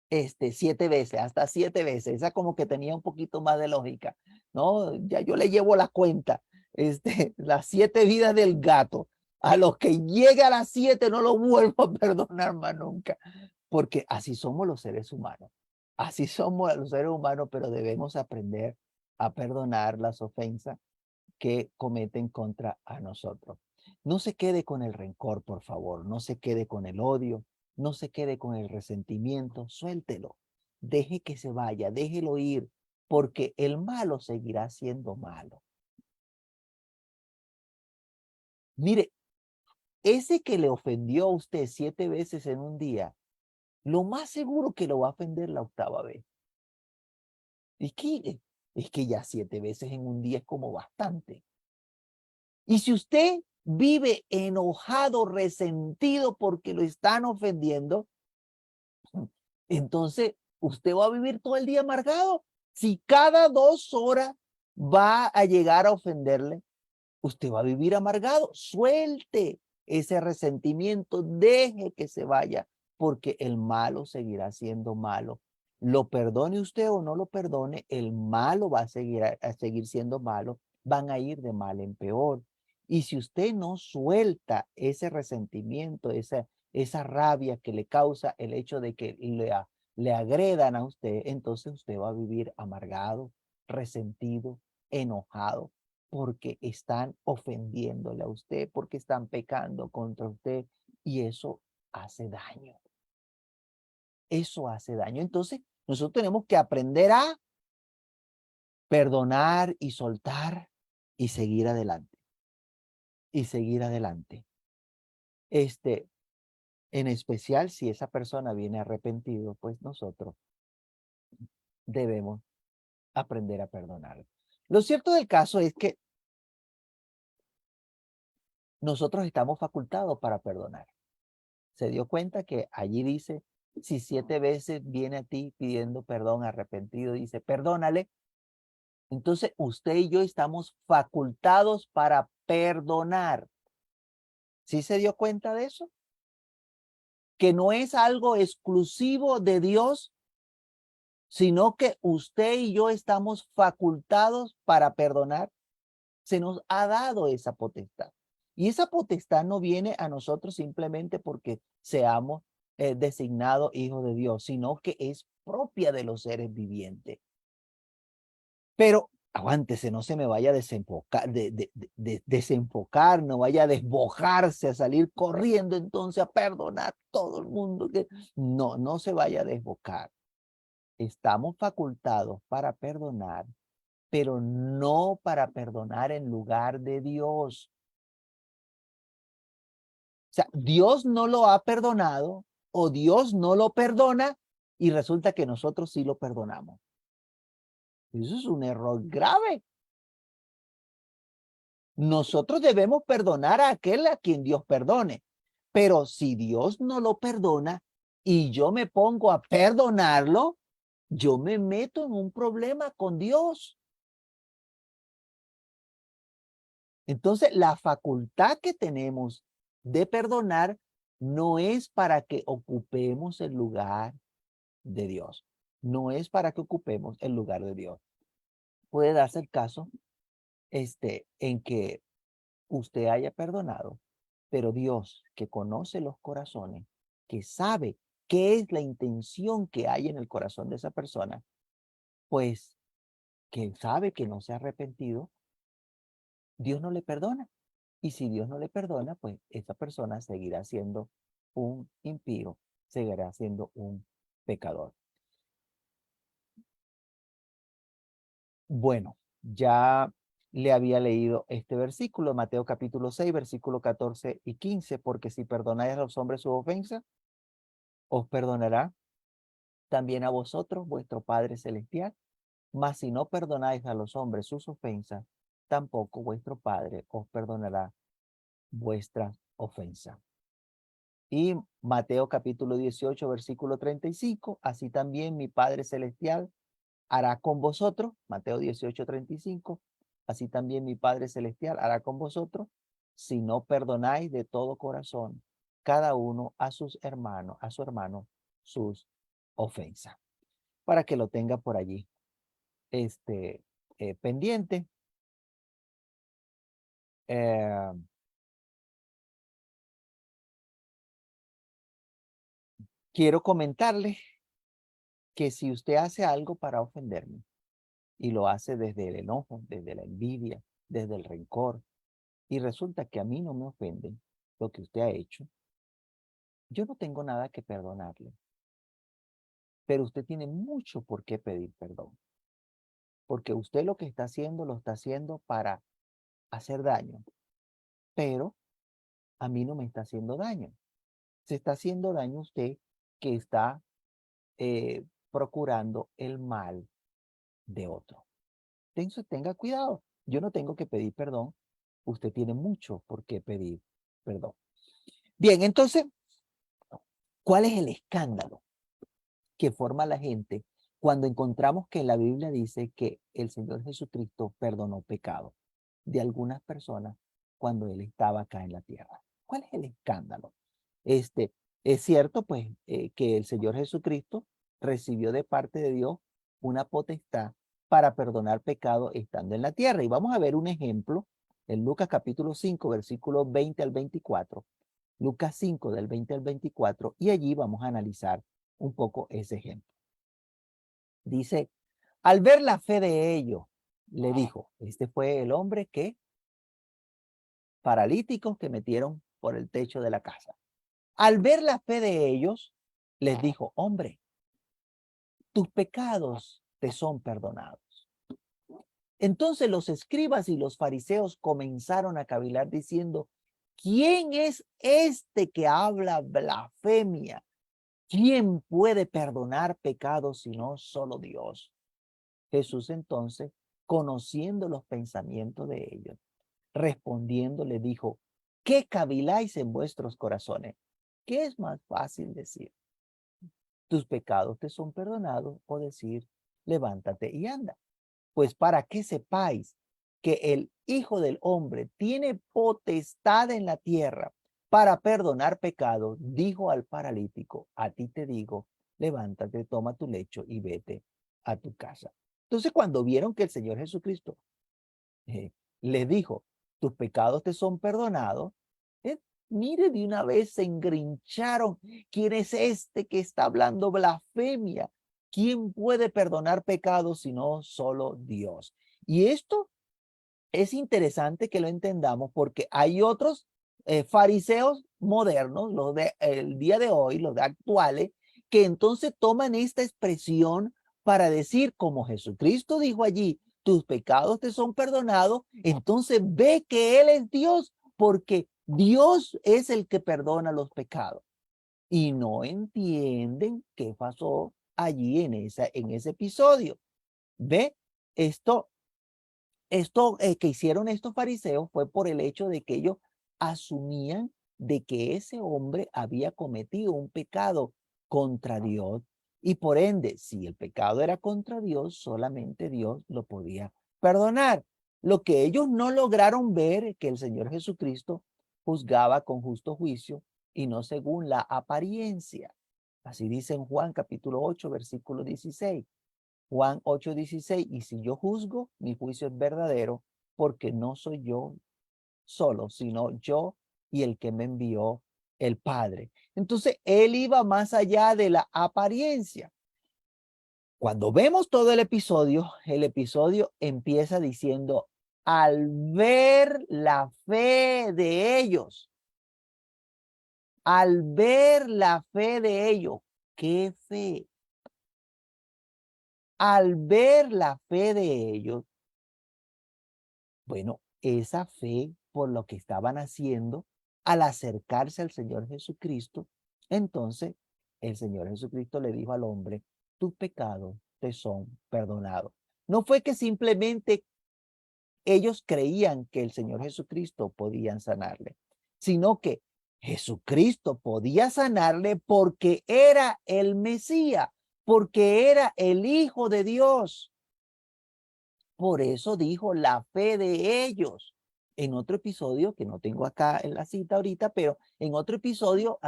7 veces, hasta 7 veces. Esa como que tenía un poquito más de lógica, ¿no? Ya yo le llevo la cuenta, las 7 vidas del gato. A los que llega a las 7 no lo vuelvo a perdonar más nunca, porque así somos los seres humanos. Así somos los seres humanos, pero debemos aprender a perdonar las ofensas que cometen contra a nosotros. No se quede con el rencor, por favor, no se quede con el odio, no se quede con el resentimiento, suéltelo, deje que se vaya, déjelo ir, porque el malo seguirá siendo malo. Mire, ese que le ofendió a usted 7 veces en un día, lo más seguro que lo va a ofender la 8ª vez. Es que, es que ya 7 veces en un día es como bastante. Y si usted vive enojado, resentido porque lo están ofendiendo, entonces usted va a vivir todo el día amargado. Si cada 2 horas va a llegar a ofenderle, usted va a vivir amargado. Suelte ese resentimiento, deje que se vaya, porque el malo seguirá siendo malo. Lo perdone usted o no lo perdone, el malo va a seguir siendo malo, van a ir de mal en peor. Y si usted no suelta ese resentimiento, esa rabia que le causa el hecho de que le agredan a usted, entonces usted va a vivir amargado, resentido, enojado, porque están ofendiéndole a usted, porque están pecando contra usted, y eso hace daño. Eso hace daño. Entonces, nosotros tenemos que aprender a perdonar y soltar y seguir adelante. Y seguir adelante. En especial si esa persona viene arrepentido, pues nosotros debemos aprender a perdonar. Lo cierto del caso es que nosotros estamos facultados para perdonar. Se dio cuenta que allí dice, si 7 veces viene a ti pidiendo perdón, arrepentido, dice, perdónale. Entonces usted y yo estamos facultados para perdonar. ¿Sí se dio cuenta de eso? Que no es algo exclusivo de Dios, sino que usted y yo estamos facultados para perdonar. Se nos ha dado esa potestad. Y esa potestad no viene a nosotros simplemente porque seamos designados hijos de Dios, sino que es propia de los seres vivientes. Pero aguántese, no se me vaya a desenfocar, no vaya a desbojarse, a salir corriendo entonces a perdonar a todo el mundo. No, no se vaya a desbocar. Estamos facultados para perdonar, pero no para perdonar en lugar de Dios. O sea, Dios no lo ha perdonado o Dios no lo perdona y resulta que nosotros sí lo perdonamos. Eso es un error grave. Nosotros debemos perdonar a aquel a quien Dios perdone. Pero si Dios no lo perdona y yo me pongo a perdonarlo, yo me meto en un problema con Dios. Entonces, la facultad que tenemos de perdonar no es para que ocupemos el lugar de Dios. No es para que ocupemos el lugar de Dios. Puede darse el caso en que usted haya perdonado, pero Dios, que conoce los corazones, que sabe qué es la intención que hay en el corazón de esa persona, pues que sabe que no se ha arrepentido, Dios no le perdona. Y si Dios no le perdona, pues esa persona seguirá siendo un impío, seguirá siendo un pecador. Bueno, ya le había leído este versículo, Mateo capítulo 6, versículo 14 y 15, porque si perdonáis a los hombres su ofensa, os perdonará también a vosotros vuestro Padre Celestial. Mas si no perdonáis a los hombres sus ofensas, tampoco vuestro Padre os perdonará vuestras ofensas. Y Mateo capítulo 18, versículo 35, así también mi Padre Celestial hará con vosotros, Mateo 18, 35, así también mi Padre Celestial hará con vosotros, si no perdonáis de todo corazón, cada uno a sus hermanos, a su hermano, sus ofensas. Para que lo tenga por allí, pendiente. Eh, quiero comentarle que si usted hace algo para ofenderme y lo hace desde el enojo, desde la envidia, desde el rencor, y resulta que a mí no me ofende lo que usted ha hecho, yo no tengo nada que perdonarle, pero usted tiene mucho por qué pedir perdón, porque usted lo que está haciendo lo está haciendo para hacer daño, pero a mí no me está haciendo daño. Se está haciendo daño usted que está procurando el mal de otro. Entonces tenga cuidado. Yo no tengo que pedir perdón. Usted tiene mucho por qué pedir perdón. Bien, entonces, ¿cuál es el escándalo que forma la gente cuando encontramos que la Biblia dice que el Señor Jesucristo perdonó pecado de algunas personas cuando Él estaba acá en la tierra? ¿Cuál es el escándalo? Es cierto, pues, que el Señor Jesucristo recibió de parte de Dios una potestad para perdonar pecado estando en la tierra. Y vamos a ver un ejemplo en Lucas capítulo 5, versículos 20 al 24. Lucas 5, del 20 al 24, y allí vamos a analizar un poco ese ejemplo. Dice, al ver la fe de ellos, le dijo, este fue el hombre que, paralíticos que metieron por el techo de la casa. Al ver la fe de ellos, les dijo, hombre, tus pecados te son perdonados. Entonces los escribas y los fariseos comenzaron a cavilar diciendo, ¿quién es este que habla blasfemia? ¿Quién puede perdonar pecados sino solo Dios? Jesús entonces, conociendo los pensamientos de ellos, respondiendo le dijo, ¿qué caviláis en vuestros corazones? ¿Qué es más fácil decir? ¿Tus pecados te son perdonados? O decir, levántate y anda. Pues para que sepáis que el Hijo del Hombre tiene potestad en la tierra para perdonar pecados, dijo al paralítico, a ti te digo, levántate, toma tu lecho y vete a tu casa. Entonces, cuando vieron que el Señor Jesucristo les dijo, tus pecados te son perdonados, mire, de una vez se engrincharon. ¿Quién es este que está hablando blasfemia? ¿quién puede perdonar pecados sino solo Dios? Y esto es interesante que lo entendamos porque hay otros fariseos modernos, los de el día de hoy, los de actuales, que entonces toman esta expresión para decir, como Jesucristo dijo allí, tus pecados te son perdonados, entonces ve que Él es Dios, porque Dios es el que perdona los pecados. Y no entienden qué pasó allí en ese episodio. ¿Ve? Esto que hicieron estos fariseos fue por el hecho de que ellos asumían de que ese hombre había cometido un pecado contra Dios y por ende, si el pecado era contra Dios, solamente Dios lo podía perdonar. Lo que ellos no lograron ver es que el Señor Jesucristo juzgaba con justo juicio y no según la apariencia. Así dice en Juan capítulo 8, versículo 16. Juan 8:16, y si yo juzgo, mi juicio es verdadero, porque no soy yo solo, sino yo y el que me envió, el Padre. Entonces, él iba más allá de la apariencia. Cuando vemos todo el episodio empieza diciendo, al ver la fe de ellos, al ver la fe de ellos, ¿qué fe? Al ver la fe de ellos, bueno, esa fe por lo que estaban haciendo al acercarse al Señor Jesucristo, entonces el Señor Jesucristo le dijo al hombre, tus pecados te son perdonados. No fue que simplemente ellos creían que el Señor Jesucristo podía sanarle, sino que Jesucristo podía sanarle porque era el Mesías, porque era el Hijo de Dios. Por eso dijo la fe de ellos. En otro episodio, que no tengo acá en la cita ahorita, pero en otro episodio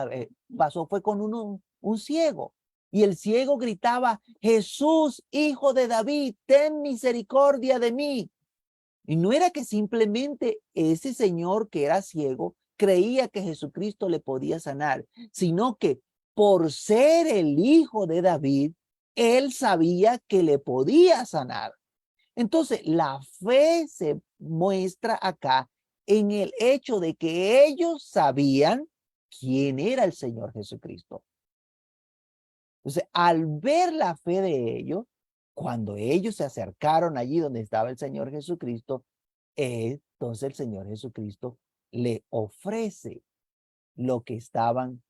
pasó fue con un ciego. Y el ciego gritaba, Jesús, hijo de David, ten misericordia de mí. Y no era que simplemente ese señor que era ciego creía que Jesucristo le podía sanar, sino que por ser el hijo de David, él sabía que le podía sanar. Entonces, la fe se muestra acá en el hecho de que ellos sabían quién era el Señor Jesucristo. Entonces, al ver la fe de ellos, cuando ellos se acercaron allí donde estaba el Señor Jesucristo, entonces el Señor Jesucristo le ofrece lo que estaban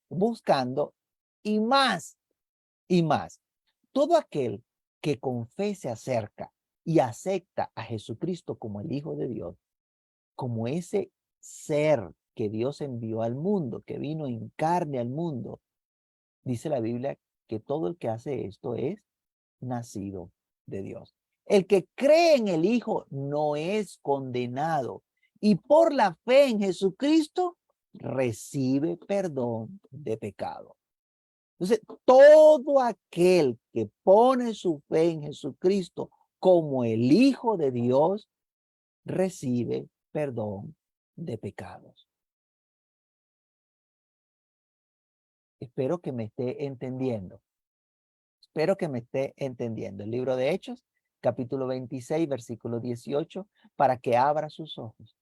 buscando y más, y más. Todo aquel que con fe se acerca y acepta a Jesucristo como el Hijo de Dios, como ese ser que Dios envió al mundo, que vino en carne al mundo, dice la Biblia que todo el que hace esto es nacido de Dios. El que cree en el Hijo no es condenado y por la fe en Jesucristo recibe perdón de pecado. Entonces, todo aquel que pone su fe en Jesucristo como el Hijo de Dios recibe perdón de pecados. Espero que me esté entendiendo. Espero que me esté entendiendo. El libro de Hechos, capítulo 26, versículo 18, para que abra sus ojos,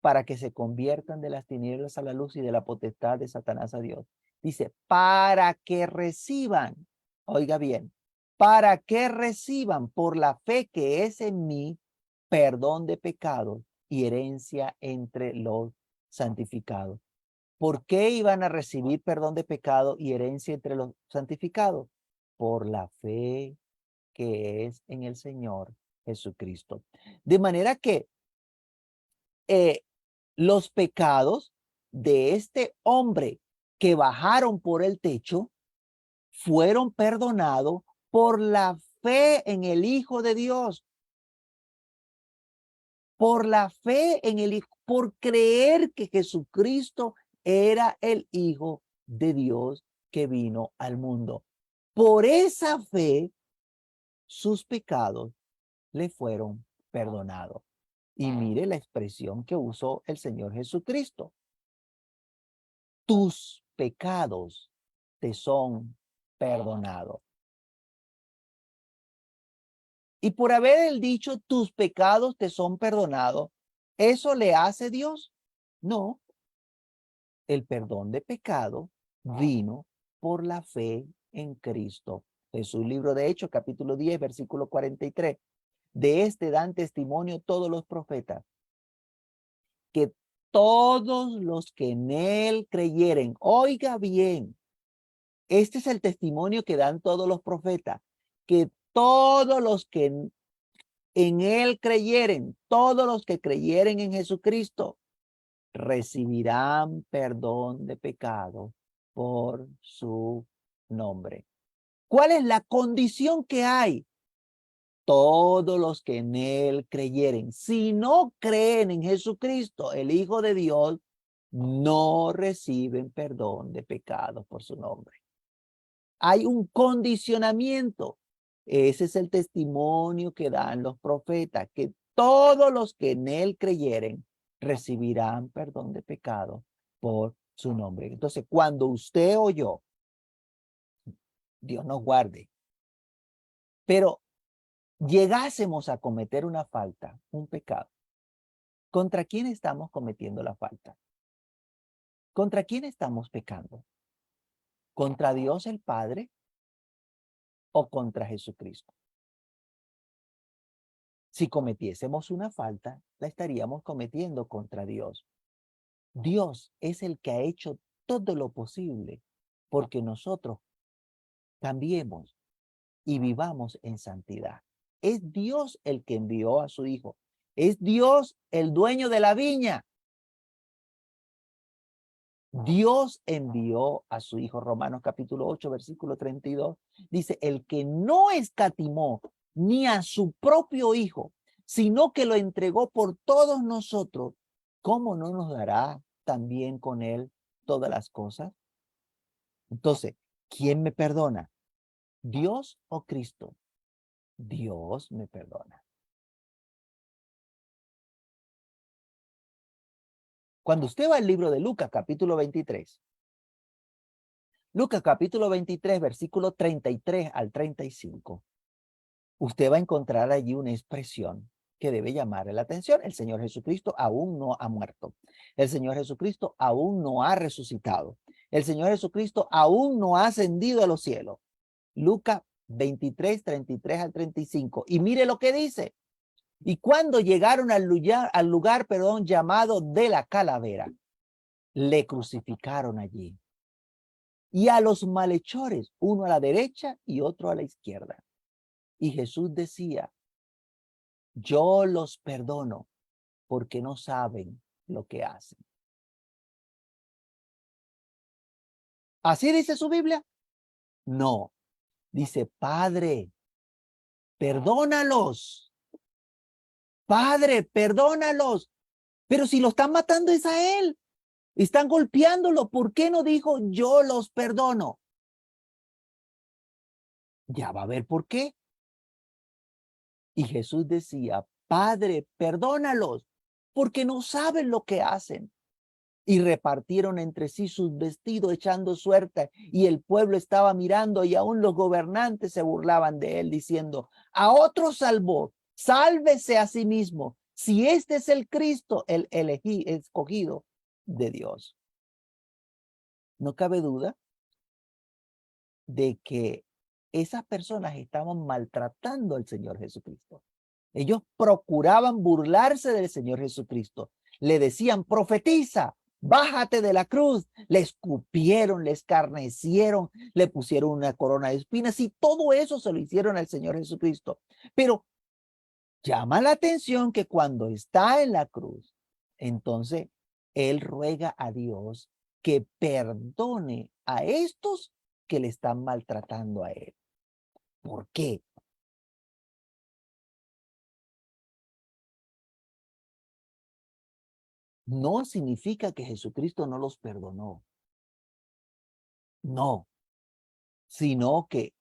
para que se conviertan de las tinieblas a la luz y de la potestad de Satanás a Dios. Dice, para que reciban, oiga bien, para que reciban por la fe que es en mí perdón de pecados y herencia entre los santificados. ¿Por qué iban a recibir perdón de pecado y herencia entre los santificados? Por la fe que es en el Señor Jesucristo. De manera que eh, los pecados de este hombre que bajaron por el techo fueron perdonados por la fe en el Hijo de Dios, por la fe en el Hijo, por creer que Jesucristo era el Hijo de Dios que vino al mundo. Por esa fe, sus pecados le fueron perdonados. Y mire la expresión que usó el Señor Jesucristo. Tus pecados te son perdonados. Y por haber él dicho, tus pecados te son perdonados, ¿eso le hace Dios? No. El perdón de pecado vino por la fe en Cristo Jesús. Libro de Hechos, capítulo 10, versículo 43. De este dan testimonio todos los profetas, que todos los que en él creyeren, oiga bien, este es el testimonio que dan todos los profetas, que todos los que en él creyeren, todos los que creyeren en Jesucristo, recibirán perdón de pecado por su nombre. ¿Cuál es la condición que hay? Todos los que en él creyeren. Si no creen en Jesucristo, el Hijo de Dios, no reciben perdón de pecados por su nombre. Hay un condicionamiento. Ese es el testimonio que dan los profetas, que todos los que en él creyeren recibirán perdón de pecado por su nombre. Entonces, cuando usted o yo, Dios nos guarde, pero llegásemos a cometer una falta, un pecado, ¿contra quién estamos cometiendo la falta? ¿Contra quién estamos pecando? ¿Contra Dios el Padre o contra Jesucristo? Si cometiésemos una falta, la estaríamos cometiendo contra Dios. Dios es el que ha hecho todo lo posible porque nosotros cambiemos y vivamos en santidad. Es Dios el que envió a su Hijo. Es Dios el dueño de la viña. Dios envió a su Hijo. Romanos capítulo 8, versículo 32. Dice, el que no escatimó ni a su propio Hijo, sino que lo entregó por todos nosotros, ¿cómo no nos dará también con él todas las cosas? Entonces, ¿quién me perdona? ¿Dios o Cristo? Dios me perdona. Cuando usted va al libro de Lucas, capítulo 23, Lucas capítulo 23, versículo 33 al 35, usted va a encontrar allí una expresión que debe llamarle la atención. El Señor Jesucristo aún no ha muerto. El Señor Jesucristo aún no ha resucitado. El Señor Jesucristo aún no ha ascendido a los cielos. Lucas 23, 33 al 35. Y mire lo que dice. Y cuando llegaron al lugar, llamado de la Calavera, le crucificaron allí. Y a los malhechores, uno a la derecha y otro a la izquierda. Y Jesús decía, yo los perdono porque no saben lo que hacen. ¿Así dice su Biblia? No. Dice, Padre, perdónalos. Padre, perdónalos. Pero si lo están matando es a él. Están golpeándolo. ¿Por qué no dijo yo los perdono? Ya va a ver por qué. Y Jesús decía, Padre, perdónalos, porque no saben lo que hacen. Y repartieron entre sí sus vestidos echando suerte, y el pueblo estaba mirando, y aún los gobernantes se burlaban de él, diciendo, a otro salvó, sálvese a sí mismo, si este es el Cristo, el escogido de Dios. No cabe duda de que esas personas estaban maltratando al Señor Jesucristo. Ellos procuraban burlarse del Señor Jesucristo. Le decían, profetiza, bájate de la cruz. Le escupieron, le escarnecieron, le pusieron una corona de espinas y todo eso se lo hicieron al Señor Jesucristo. Pero llama la atención que cuando está en la cruz, entonces él ruega a Dios que perdone a estos que le están maltratando a él. ¿Por qué? No significa que Jesucristo no los perdonó. No, sino que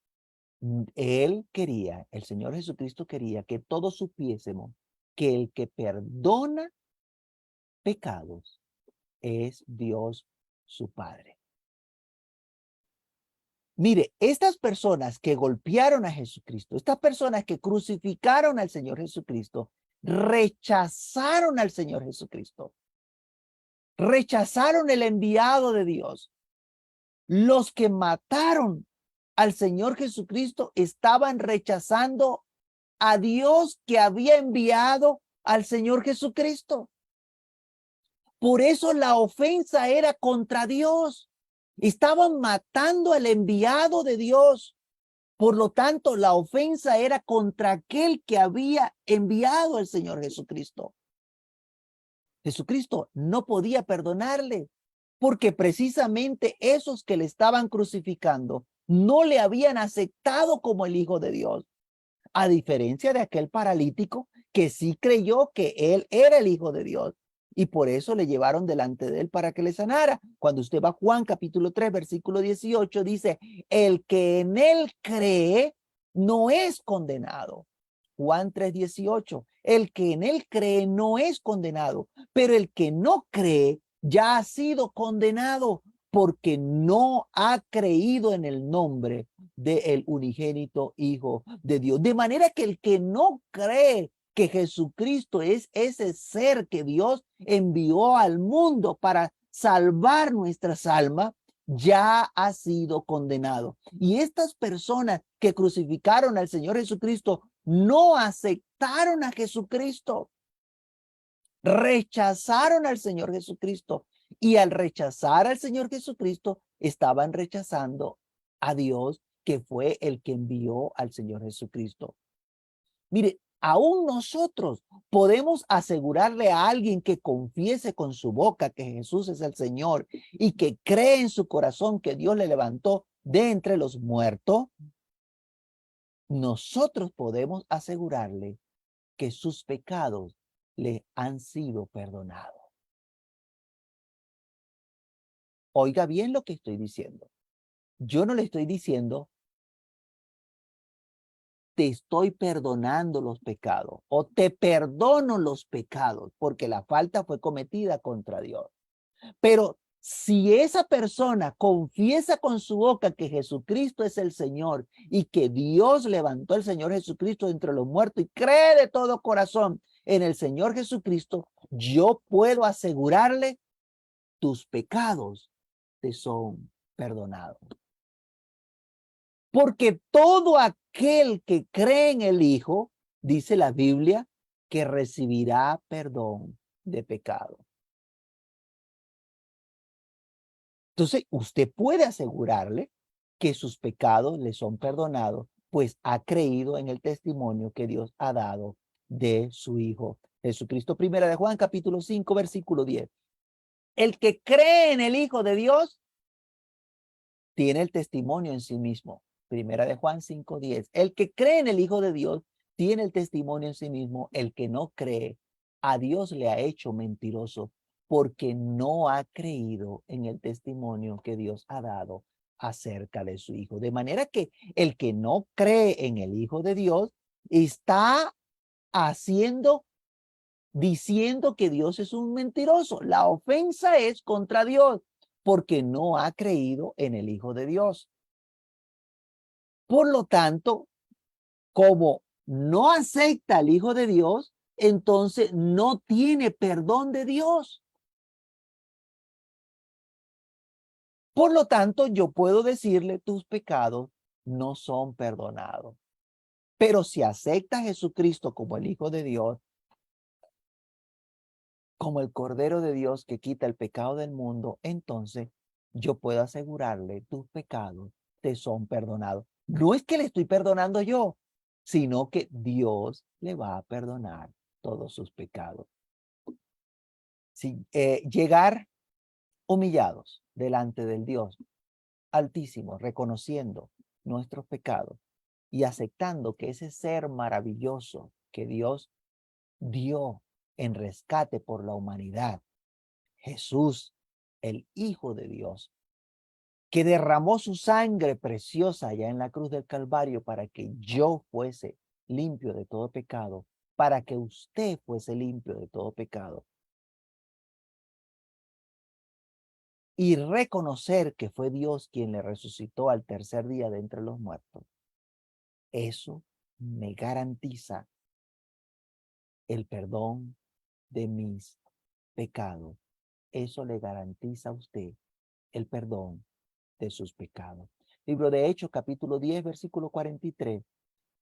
él quería, el Señor Jesucristo quería que todos supiésemos que el que perdona pecados es Dios su Padre. Mire, estas personas que golpearon a Jesucristo, estas personas que crucificaron al Señor Jesucristo, rechazaron al Señor Jesucristo, rechazaron el enviado de Dios. Los que mataron al Señor Jesucristo estaban rechazando a Dios que había enviado al Señor Jesucristo. Por eso la ofensa era contra Dios. Estaban matando al enviado de Dios. Por lo tanto, la ofensa era contra aquel que había enviado al Señor Jesucristo. Jesucristo no podía perdonarle porque precisamente esos que le estaban crucificando no le habían aceptado como el Hijo de Dios. A diferencia de aquel paralítico que sí creyó que él era el Hijo de Dios. Y por eso le llevaron delante de él para que le sanara. Cuando usted va a Juan capítulo 3, versículo 18, dice, el que en él cree no es condenado. Juan 3, 18, el que en él cree no es condenado, pero el que no cree ya ha sido condenado porque no ha creído en el nombre del unigénito Hijo de Dios. De manera que el que no cree que Jesucristo es ese ser que Dios envió al mundo para salvar nuestras almas, ya ha sido condenado. Y estas personas que crucificaron al Señor Jesucristo no aceptaron a Jesucristo, rechazaron al Señor Jesucristo. Y al rechazar al Señor Jesucristo, estaban rechazando a Dios, que fue el que envió al Señor Jesucristo. Mire, aún nosotros podemos asegurarle a alguien que confiese con su boca que Jesús es el Señor y que cree en su corazón que Dios le levantó de entre los muertos. Nosotros podemos asegurarle que sus pecados le han sido perdonados. Oiga bien lo que estoy diciendo. Yo no le estoy diciendo, te estoy perdonando los pecados o te perdono los pecados porque la falta fue cometida contra Dios. Pero si esa persona confiesa con su boca que Jesucristo es el Señor y que Dios levantó al Señor Jesucristo entre los muertos y cree de todo corazón en el Señor Jesucristo, yo puedo asegurarle, tus pecados te son perdonados. Porque todo aquel que cree en el Hijo, dice la Biblia, que recibirá perdón de pecado. Entonces, usted puede asegurarle que sus pecados le son perdonados, pues ha creído en el testimonio que Dios ha dado de su Hijo Jesucristo. Primera de Juan, capítulo 5, versículo 10. El que cree en el Hijo de Dios tiene el testimonio en sí mismo. Primera de Juan 5, 10. El que cree en el Hijo de Dios tiene el testimonio en sí mismo. El que no cree, a Dios le ha hecho mentiroso, porque no ha creído en el testimonio que Dios ha dado acerca de su Hijo. De manera que el que no cree en el Hijo de Dios está diciendo que Dios es un mentiroso. La ofensa es contra Dios, porque no ha creído en el Hijo de Dios. Por lo tanto, como no acepta al Hijo de Dios, entonces no tiene perdón de Dios. Por lo tanto, yo puedo decirle, tus pecados no son perdonados. Pero si acepta a Jesucristo como el Hijo de Dios, como el Cordero de Dios que quita el pecado del mundo, entonces yo puedo asegurarle, tus pecados te son perdonados. No es que le estoy perdonando yo, sino que Dios le va a perdonar todos sus pecados. Llegar humillados delante del Dios Altísimo, reconociendo nuestros pecados y aceptando que ese ser maravilloso que Dios dio en rescate por la humanidad, Jesús, el Hijo de Dios, que derramó su sangre preciosa allá en la cruz del Calvario para que yo fuese limpio de todo pecado, para que usted fuese limpio de todo pecado. y reconocer que fue Dios quien le resucitó al tercer día de entre los muertos, eso me garantiza el perdón de mis pecados. Eso le garantiza a usted el perdón de sus pecados. Libro de Hechos, capítulo 10, versículo 43.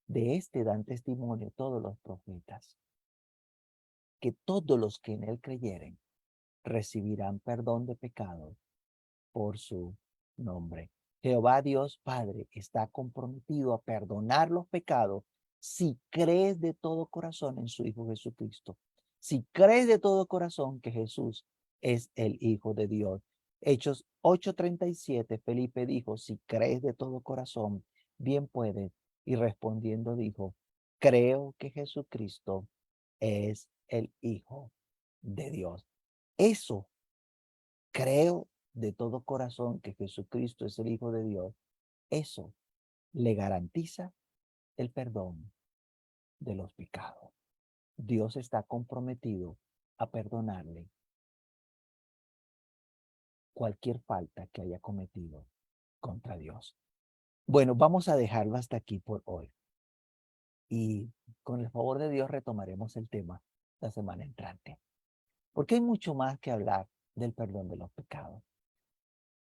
De este dan testimonio todos los profetas, que todos los que en él creyeren recibirán perdón de pecados por su nombre. Jehová Dios Padre está comprometido a perdonar los pecados si crees de todo corazón en su Hijo Jesucristo. Si crees de todo corazón que Jesús es el Hijo de Dios. Hechos 8:37, Felipe dijo, si crees de todo corazón, bien puedes. Y respondiendo dijo, creo que Jesucristo es el Hijo de Dios. Eso creo de todo corazón que Jesucristo es el Hijo de Dios, eso le garantiza el perdón de los pecados. Dios está comprometido a perdonarle cualquier falta que haya cometido contra Dios. Bueno, vamos a dejarlo hasta aquí por hoy. Y con el favor de Dios retomaremos el tema la semana entrante. Porque hay mucho más que hablar del perdón de los pecados.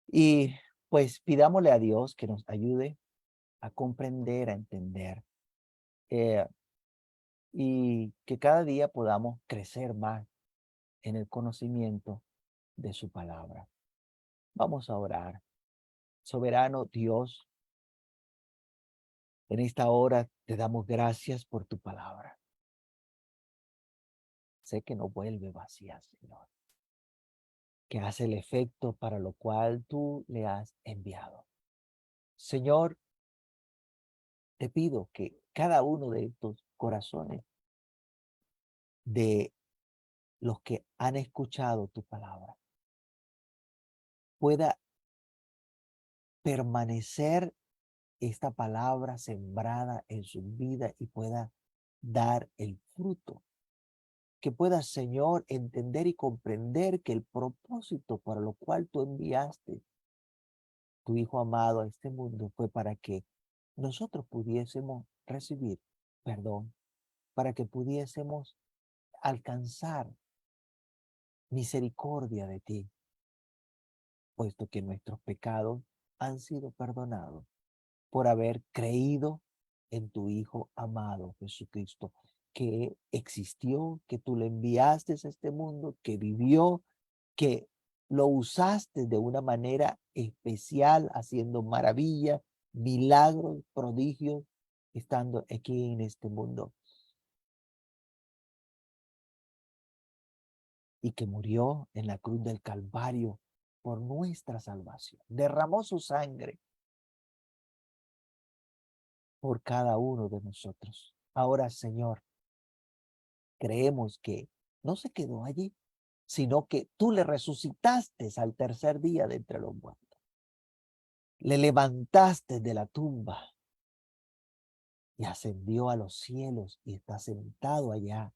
Y pues pidámosle a Dios que nos ayude a comprender, a entender, y que cada día podamos crecer más en el conocimiento de su palabra. Vamos a orar. Soberano Dios, en esta hora te damos gracias por tu palabra. Sé que no vuelve vacía, Señor, que hace el efecto para lo cual tú le has enviado. Señor, te pido que cada uno de estos corazones de los que han escuchado tu palabra pueda permanecer esta palabra sembrada en su vida y pueda dar el fruto. Que pueda, Señor, entender y comprender que el propósito para lo cual tú enviaste tu Hijo amado a este mundo fue para que nosotros pudiésemos recibir perdón, para que pudiésemos alcanzar misericordia de ti, puesto que nuestros pecados han sido perdonados por haber creído en tu Hijo amado Jesucristo, que existió, que tú le enviaste a este mundo, que vivió, que lo usaste de una manera especial, haciendo maravillas, milagros, prodigios, estando aquí en este mundo. Y que murió en la cruz del Calvario por nuestra salvación. Derramó su sangre por cada uno de nosotros. Ahora, Señor, creemos que no se quedó allí, sino que tú le resucitaste al tercer día de entre los muertos. Le levantaste de la tumba y ascendió a los cielos y está sentado allá